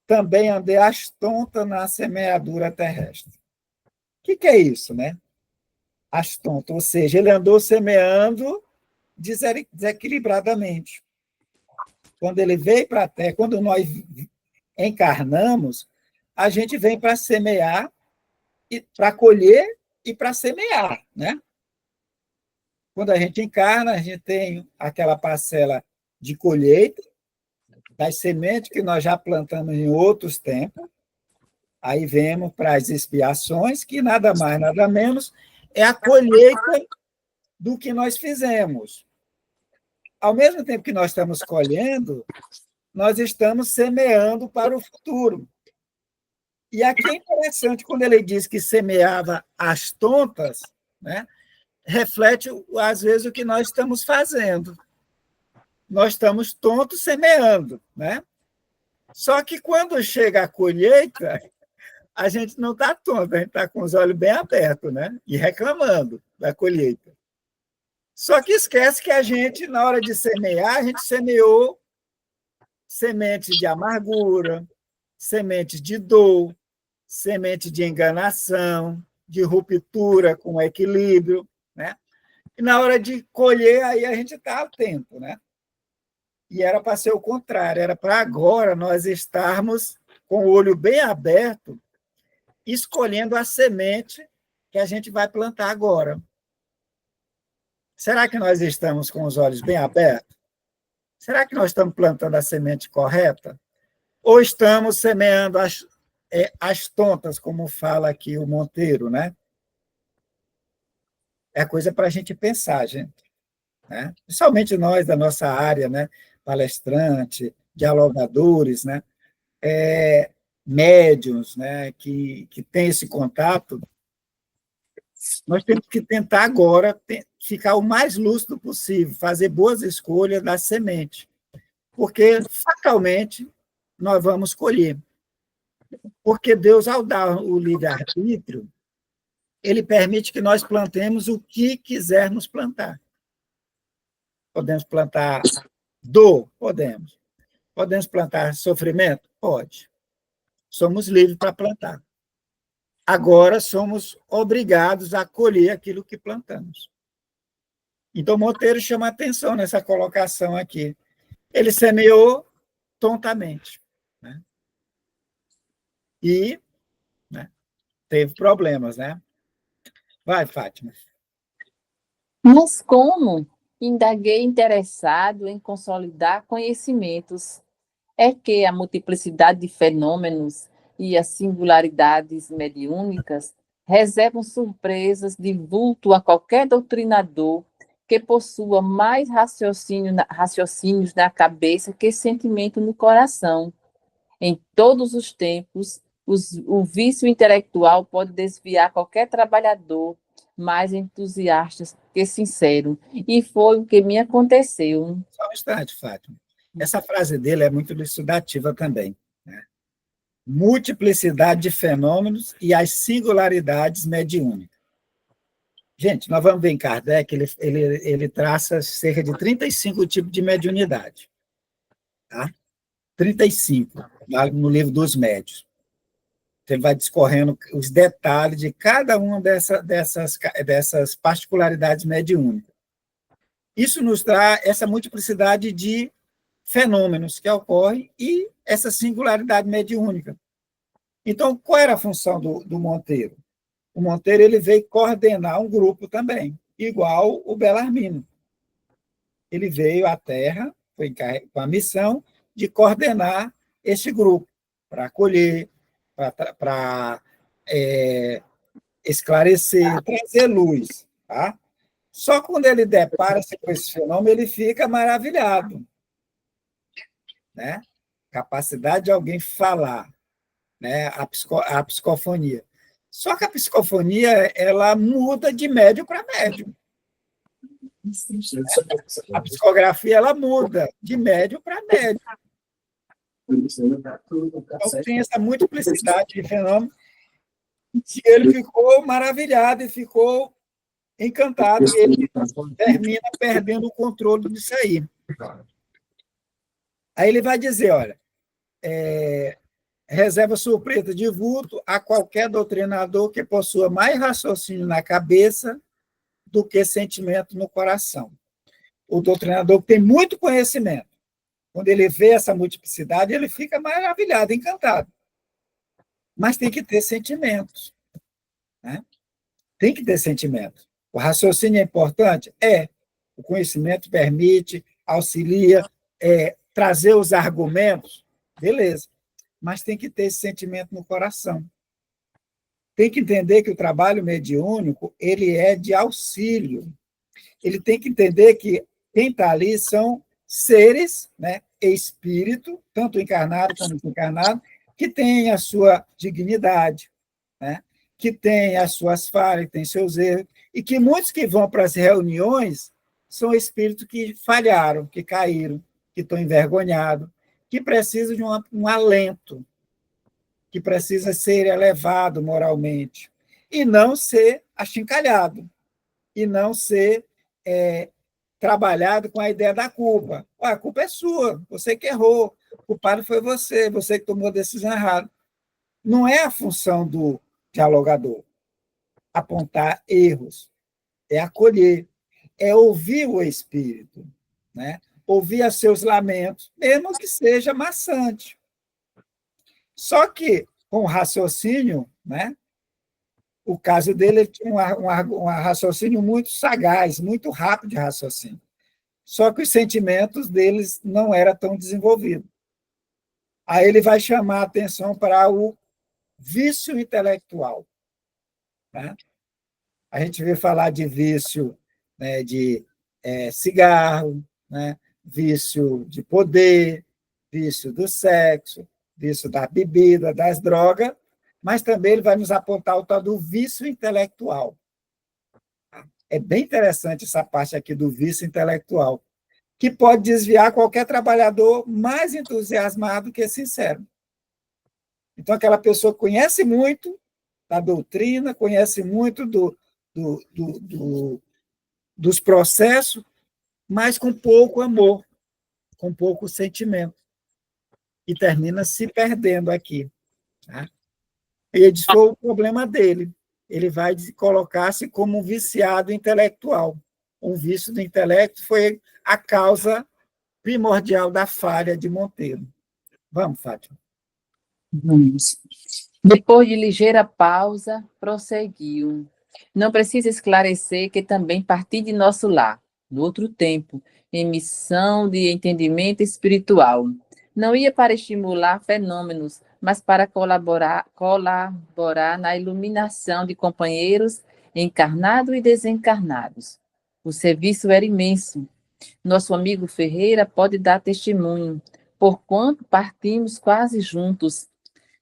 Também andei às tontas na semeadura terrestre. O que é isso, né? Às tontas, ou seja, ele andou semeando desequilibradamente. Quando ele veio para a Terra, quando nós encarnamos, a gente vem para semear, para colher e para semear, né? Quando a gente encarna, a gente tem aquela parcela de colheita das sementes que nós já plantamos em outros tempos. Aí vemos para as expiações, que nada mais, nada menos, é a colheita do que nós fizemos. Ao mesmo tempo que nós estamos colhendo, nós estamos semeando para o futuro. E aqui é interessante, quando ele diz que semeava as tontas, né, reflete, às vezes, o que nós estamos fazendo. Nós estamos tontos semeando, né? Só que quando chega a colheita, a gente não está tonto, a gente está com os olhos bem abertos, né? E reclamando da colheita. Só que esquece que a gente, na hora de semear, a gente semeou semente de amargura, semente de dor, semente de enganação, de ruptura com equilíbrio, né? E na hora de colher, aí a gente está atento, né? E era para ser o contrário, era para agora nós estarmos com o olho bem aberto, escolhendo a semente que a gente vai plantar agora. Será que nós estamos com os olhos bem abertos? Será que nós estamos plantando a semente correta? Ou estamos semeando as tontas, como fala aqui o Monteiro, né? É coisa para a gente pensar, gente. Né? Principalmente nós, da nossa área, né? Palestrante, dialogadores, né? Médiuns, né? Que tem esse contato, nós temos que tentar agora ficar o mais lúcido possível, fazer boas escolhas da semente, porque fatalmente nós vamos colher. Porque Deus, ao dar o livre-arbítrio, ele permite que nós plantemos o que quisermos plantar. Podemos plantar dor? Podemos. Podemos plantar sofrimento? Pode. Somos livres para plantar. Agora somos obrigados a colher aquilo que plantamos. Então, Monteiro chama atenção nessa colocação aqui. Ele semeou tontamente. Né? E, né, teve problemas, né? Vai, Fátima. Mas como indaguei interessado em consolidar conhecimentos, é que a multiplicidade de fenômenos e as singularidades mediúnicas reservam surpresas de vulto a qualquer doutrinador que possua mais raciocínios na cabeça que sentimento no coração. Em todos os tempos, o vício intelectual pode desviar qualquer trabalhador mais entusiasta que sincero. E foi o que me aconteceu. Só um instante, Fátima. Essa frase dele é muito elucidativa também. Né? Multiplicidade de fenômenos e as singularidades mediúnicas. Gente, nós vamos ver em Kardec, ele traça cerca de 35 tipos de mediunidade. Tá? 35, no livro dos médiuns. Ele vai discorrendo os detalhes de cada uma dessas particularidades mediúnicas. Isso nos dá essa multiplicidade de fenômenos que ocorrem e essa singularidade mediúnica. Então, qual era a função do Monteiro? O Monteiro ele veio coordenar um grupo também, igual o Bellarmino. Ele veio à Terra, foi com a missão de coordenar esse grupo, para acolher, para esclarecer, trazer luz. Tá? Só quando ele depara-se com esse fenômeno, ele fica maravilhado. Né? Capacidade de alguém falar, né? A psicofonia. Só que a psicofonia ela muda de médium para médium. A psicografia ela muda de médium para médium. Então, tem essa multiplicidade de fenômenos e ele ficou maravilhado e ficou encantado. E ele termina perdendo o controle disso aí. Aí ele vai dizer, olha, reserva surpresa de vulto a qualquer doutrinador que possua mais raciocínio na cabeça do que sentimento no coração. O doutrinador tem muito conhecimento. Quando ele vê essa multiplicidade, ele fica maravilhado, encantado. Mas tem que ter sentimentos. Né? Tem que ter sentimentos. O raciocínio é importante? É. O conhecimento permite, auxilia, trazer os argumentos, beleza. Mas tem que ter esse sentimento no coração. tem que entender que o trabalho mediúnico ele é de auxílio. Ele tem que entender que quem está ali são seres, né, espírito, tanto encarnado como desencarnado, que têm a sua dignidade, né, que têm as suas falhas, que têm seus erros, e que muitos que vão para as reuniões são espíritos que falharam, que caíram, que estão envergonhados, que precisam de um alento, que precisa ser elevado moralmente, e não ser achincalhado, e não ser trabalhado com a ideia da culpa. A culpa é sua, você que errou, o culpado foi você que tomou a decisão errada. Não é a função do dialogador apontar erros, é acolher, é ouvir o espírito, né? Ouvir os seus lamentos, mesmo que seja maçante. Só que, com o raciocínio, né? O caso dele tinha um raciocínio muito sagaz, muito rápido de raciocínio. Só que os sentimentos deles não eram tão desenvolvidos. Aí ele vai chamar a atenção para o vício intelectual. Tá? A gente vê falar de vício, né, de cigarro, né, vício de poder, vício do sexo, vício da bebida, das drogas, mas também ele vai nos apontar o tal do vício intelectual. É bem interessante essa parte aqui do vício intelectual, que pode desviar qualquer trabalhador mais entusiasmado que sincero. Então, aquela pessoa conhece muito da doutrina, conhece muito dos processos, mas com pouco amor, com pouco sentimento, e termina se perdendo aqui. Tá? E esse foi o problema dele. Ele vai colocar-se como um viciado intelectual. Um vício do intelecto foi a causa primordial da falha de Monteiro. Vamos, Fátima. Vamos. Depois de ligeira pausa, prosseguiu. Não precisa esclarecer que também parti de nosso lar, no outro tempo, em missão de entendimento espiritual. Não ia para estimular fenômenos, mas para colaborar na iluminação de companheiros encarnados e desencarnados. O serviço era imenso. Nosso amigo Ferreira pode dar testemunho, porquanto partimos quase juntos.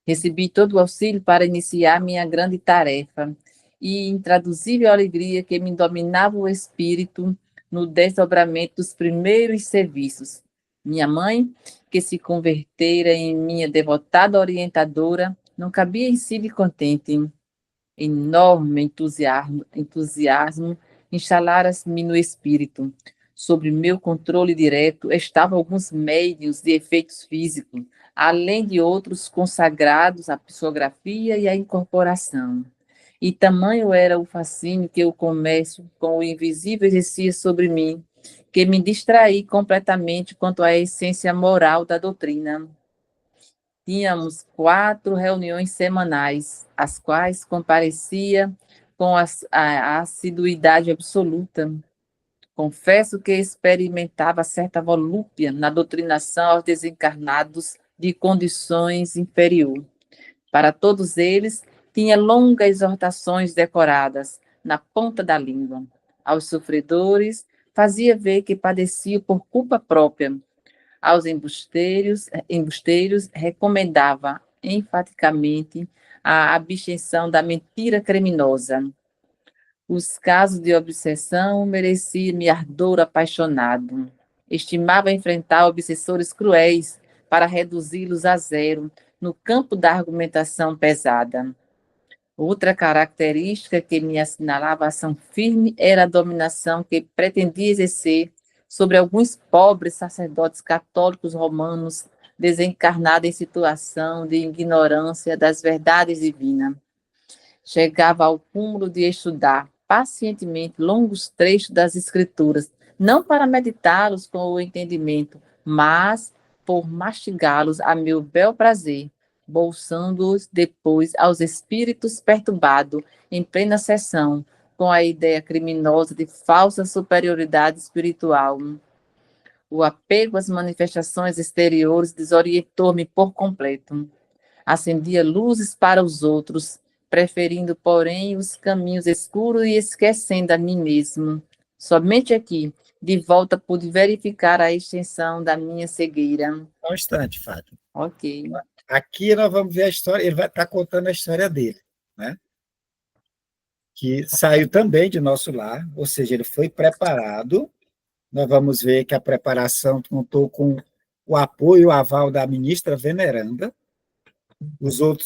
Recebi todo o auxílio para iniciar minha grande tarefa e intraduzível alegria que me dominava o espírito no desdobramento dos primeiros serviços. Minha mãe, que se convertera em minha devotada orientadora, não cabia em si de contente. Enorme entusiasmo instalara-se-me no espírito. Sob meu controle direto estavam alguns médiuns de efeitos físicos, além de outros consagrados à psicografia e à incorporação. E tamanho era o fascínio que o comércio com o invisível exercia sobre mim, que me distraí completamente quanto à essência moral da doutrina. Tínhamos 4 reuniões semanais, às quais comparecia com a assiduidade absoluta. Confesso que experimentava certa volúpia na doutrinação aos desencarnados de condições inferiores. Para todos eles, tinha longas exortações decoradas na ponta da língua. Aos sofredores, fazia ver que padeciam por culpa própria. Aos embusteiros recomendava enfaticamente a abstenção da mentira criminosa. Os casos de obsessão mereciam-me ardor apaixonado. Estimava enfrentar obsessores cruéis para reduzi-los a zero no campo da argumentação pesada. Outra característica que me assinalava ação firme era a dominação que pretendia exercer sobre alguns pobres sacerdotes católicos romanos desencarnados em situação de ignorância das verdades divinas. Chegava ao cúmulo de estudar pacientemente longos trechos das Escrituras, não para meditá-los com o entendimento, mas por mastigá-los a meu bel prazer, bolsando-os depois aos espíritos perturbados em plena sessão, com a ideia criminosa de falsa superioridade espiritual. O apego às manifestações exteriores desorientou-me por completo. Acendia luzes para os outros, preferindo, porém, os caminhos escuros e esquecendo a mim mesmo. Somente aqui, de volta, pude verificar a extensão da minha cegueira. Só um instante, Fátima. Ok. Aqui nós vamos ver a história, ele vai estar contando a história dele, né? Que saiu também de nosso lar, ou seja, ele foi preparado. Nós vamos ver que a preparação contou com o apoio e o aval da ministra veneranda.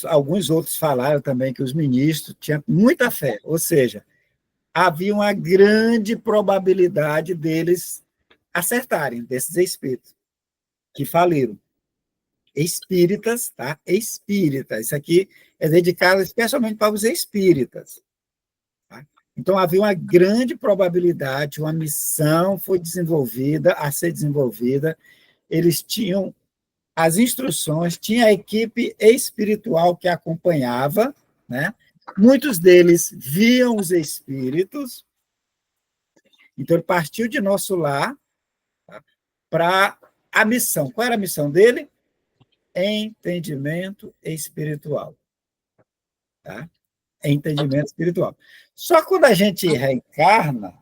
Alguns outros falaram também que os ministros tinham muita fé, ou seja, havia uma grande probabilidade deles acertarem, desses espíritos que faliram. Espíritas, tá? Espíritas. Isso aqui é dedicado especialmente para os espíritas. Tá? Então, havia uma grande probabilidade, uma missão foi desenvolvida, a ser desenvolvida, eles tinham as instruções, tinha a equipe espiritual que acompanhava, né? Muitos deles viam os espíritos, então ele partiu de nosso lar, tá? Para a missão. Qual era a missão dele? Entendimento espiritual. Tá? Entendimento espiritual. Só quando a gente reencarna,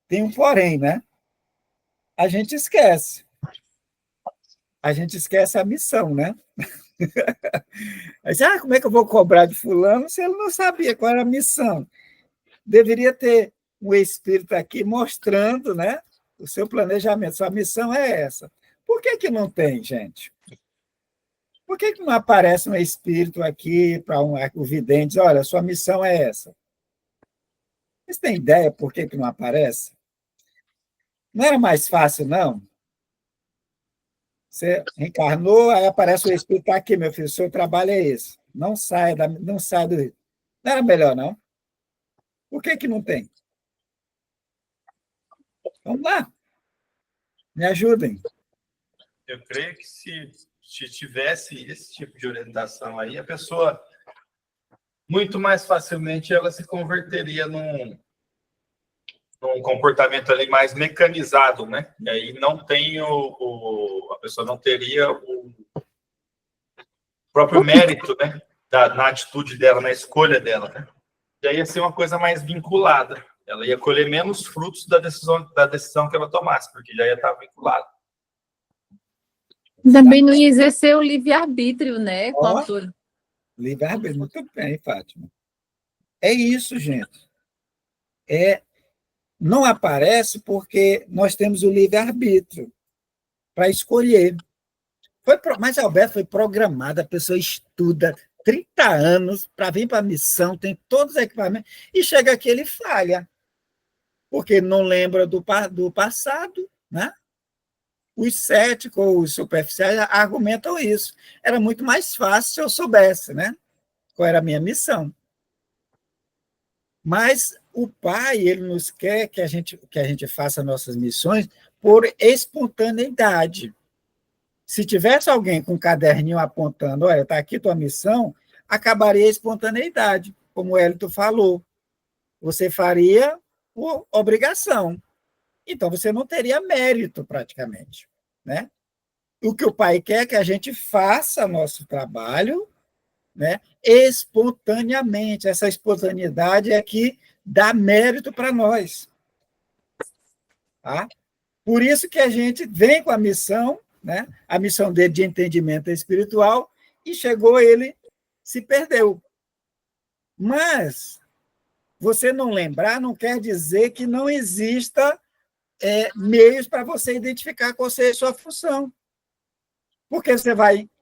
tem um porém, né? A gente esquece. A gente esquece a missão, né? Aí, como é que eu vou cobrar de fulano se ele não sabia qual era a missão? Deveria ter um espírito aqui mostrando, né, o seu planejamento. Sua missão é essa. Por que não tem, gente? Por que não aparece um espírito aqui para o vidente dizer, olha, sua missão é essa? Vocês têm ideia por que não aparece? Não era mais fácil, não? Você reencarnou, aí aparece o espírito, está aqui, meu filho, o seu trabalho é esse. Não sai do... Não era melhor, não? Por que não tem? Vamos lá. Me ajudem. Eu creio que se tivesse esse tipo de orientação aí, a pessoa muito mais facilmente ela se converteria num comportamento ali mais mecanizado, né? E aí não tem a pessoa não teria o próprio mérito, né? Na atitude dela, na escolha dela, né? E aí ia ser uma coisa mais vinculada. Ela ia colher menos frutos da decisão que ela tomasse, porque já ia estar vinculada. Também não ia exercer o livre-arbítrio, né? Livre-arbítrio, muito bem, Fátima. É isso, gente. Não aparece porque nós temos o livre-arbítrio para escolher. Mas, Alberto, foi programado, a pessoa estuda 30 anos para vir para a missão, tem todos os equipamentos, e chega aqui ele falha, porque não lembra do passado, né? Os céticos, os superficiais argumentam isso. Era muito mais fácil se eu soubesse, né? Qual era a minha missão. Mas o Pai, ele nos quer que a gente faça nossas missões por espontaneidade. Se tivesse alguém com um caderninho apontando, olha, está aqui tua missão, acabaria a espontaneidade, como o Hélito falou. Você faria por obrigação. Então, você não teria mérito, praticamente. Né? O que o Pai quer é que a gente faça nosso trabalho, né, espontaneamente. Essa espontaneidade é que dá mérito para nós. Tá? Por isso que a gente vem com a missão, né, a missão dele de entendimento espiritual, e chegou, ele se perdeu. Mas você não lembrar não quer dizer que não exista meios para você identificar qual seja a sua função. Porque você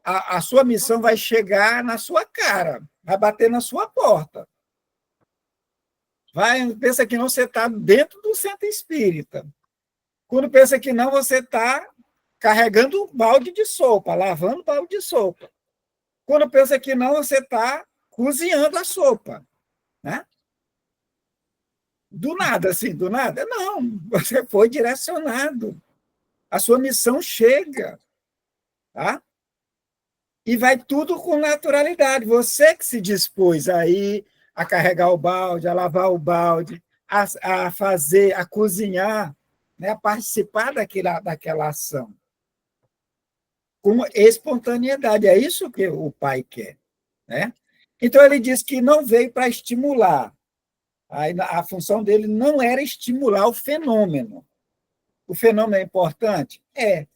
a sua missão vai chegar na sua cara, vai bater na sua porta. Pensa que não, você está dentro do centro espírita. Quando pensa que não, você está carregando um balde de sopa, lavando balde de sopa. Quando pensa que não, você está cozinhando a sopa. Né? Do nada, assim, do nada? Não, você foi direcionado. A sua missão chega. Tá? E vai tudo com naturalidade. Você que se dispôs aí a carregar o balde, a lavar o balde, a fazer, a cozinhar, né? A participar daquela ação. Com espontaneidade. É isso que o Pai quer. Né? Então, ele diz que não veio para estimular. A função dele não era estimular o fenômeno. O fenômeno é importante? É.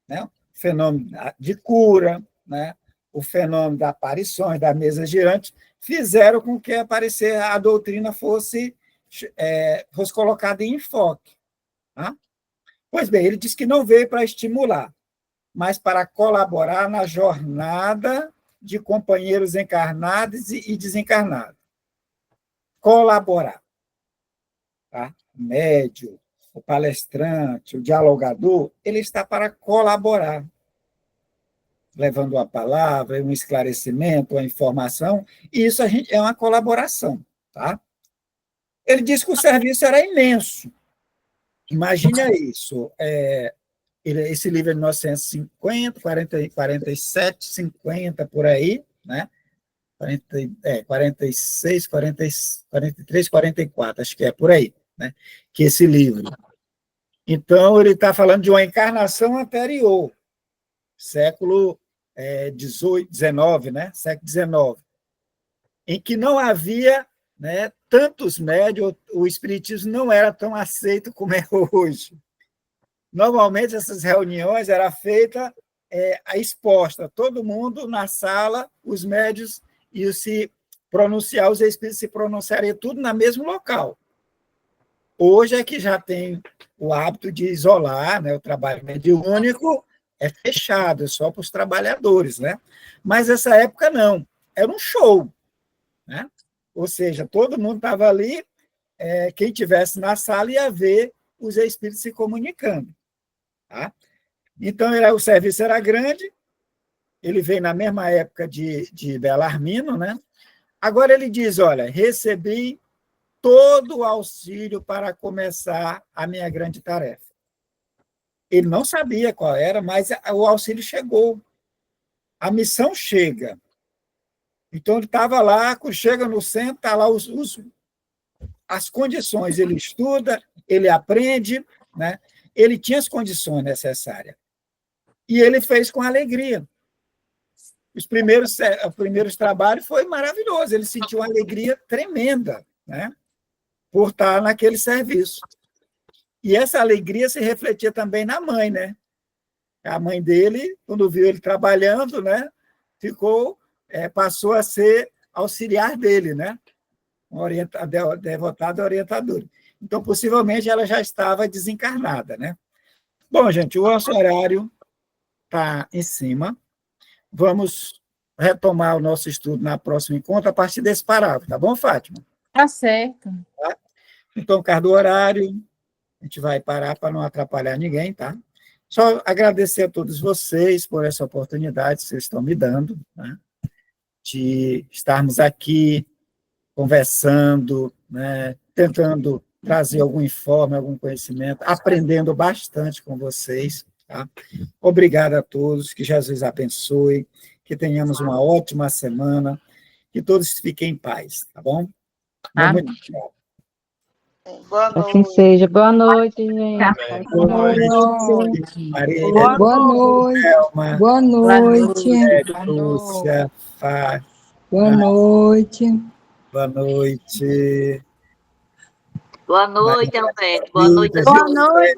Né? O fenômeno de cura, né? O fenômeno das aparições, da mesa girante, fizeram com que a doutrina fosse colocada em enfoque. Tá? Pois bem, ele diz que não veio para estimular, mas para colaborar na jornada de companheiros encarnados e desencarnados. Colaborar. Tá? O médium, o palestrante, o dialogador, ele está para colaborar, levando a palavra, um esclarecimento, uma informação, e isso é uma colaboração. Tá? Ele disse que o serviço era imenso. Imagina isso. Esse livro é de 1950, 47, 50, por aí, né? 46, 43, 44, acho que é por aí, né? Que esse livro. Então, ele está falando de uma encarnação anterior, século XVIII, XIX, né? Século XIX, em que não havia, né, tantos médios, o espiritismo não era tão aceito como é hoje. Normalmente, essas reuniões eram feitas exposta, todo mundo na sala, os médios iam se pronunciar, os espíritos se pronunciariam tudo no mesmo local. Hoje é que já tem o hábito de isolar, né? O trabalho mediúnico é fechado, é só para os trabalhadores, né? Mas essa época não, era um show, né? Ou seja, todo mundo estava ali, quem tivesse na sala ia ver os espíritos se comunicando. Tá? Então, o serviço era grande, ele veio na mesma época de Belarmino, né? Agora ele diz, olha, recebi todo o auxílio para começar a minha grande tarefa. Ele não sabia qual era, mas o auxílio chegou. A missão chega. Então, ele estava lá, chega no centro, está lá as condições, ele estuda, ele aprende, né? Ele tinha as condições necessárias. E ele fez com alegria. Os primeiros trabalhos foi maravilhoso, ele sentiu uma alegria tremenda, né? Por estar naquele serviço. E essa alegria se refletia também na mãe, né? A mãe dele, quando viu ele trabalhando, né? Passou a ser auxiliar dele, né? Devotada orientadora. Então, possivelmente, ela já estava desencarnada, né? Bom, gente, o nosso horário está em cima. Vamos retomar o nosso estudo na próxima encontro a partir desse parágrafo, tá bom, Fátima? Tá certo. Tá? Então, por causa do horário, a gente vai parar para não atrapalhar ninguém, tá? Só agradecer a todos vocês por essa oportunidade que vocês estão me dando, né? De estarmos aqui conversando, né? Tentando trazer algum informe, algum conhecimento, aprendendo bastante com vocês. Tá? Obrigado a todos, que Jesus abençoe, que tenhamos uma ótima semana, que todos fiquem em paz, tá bom? Amém. Muito tchau. Boa noite. Assim seja. Boa noite, gente. Boa noite, Maria. Boa noite. Thelma, Boa noite. Lúcia, Fá. Boa noite. Boa noite. Boa noite, Alberto. Boa noite a Boa todos. Boa noite.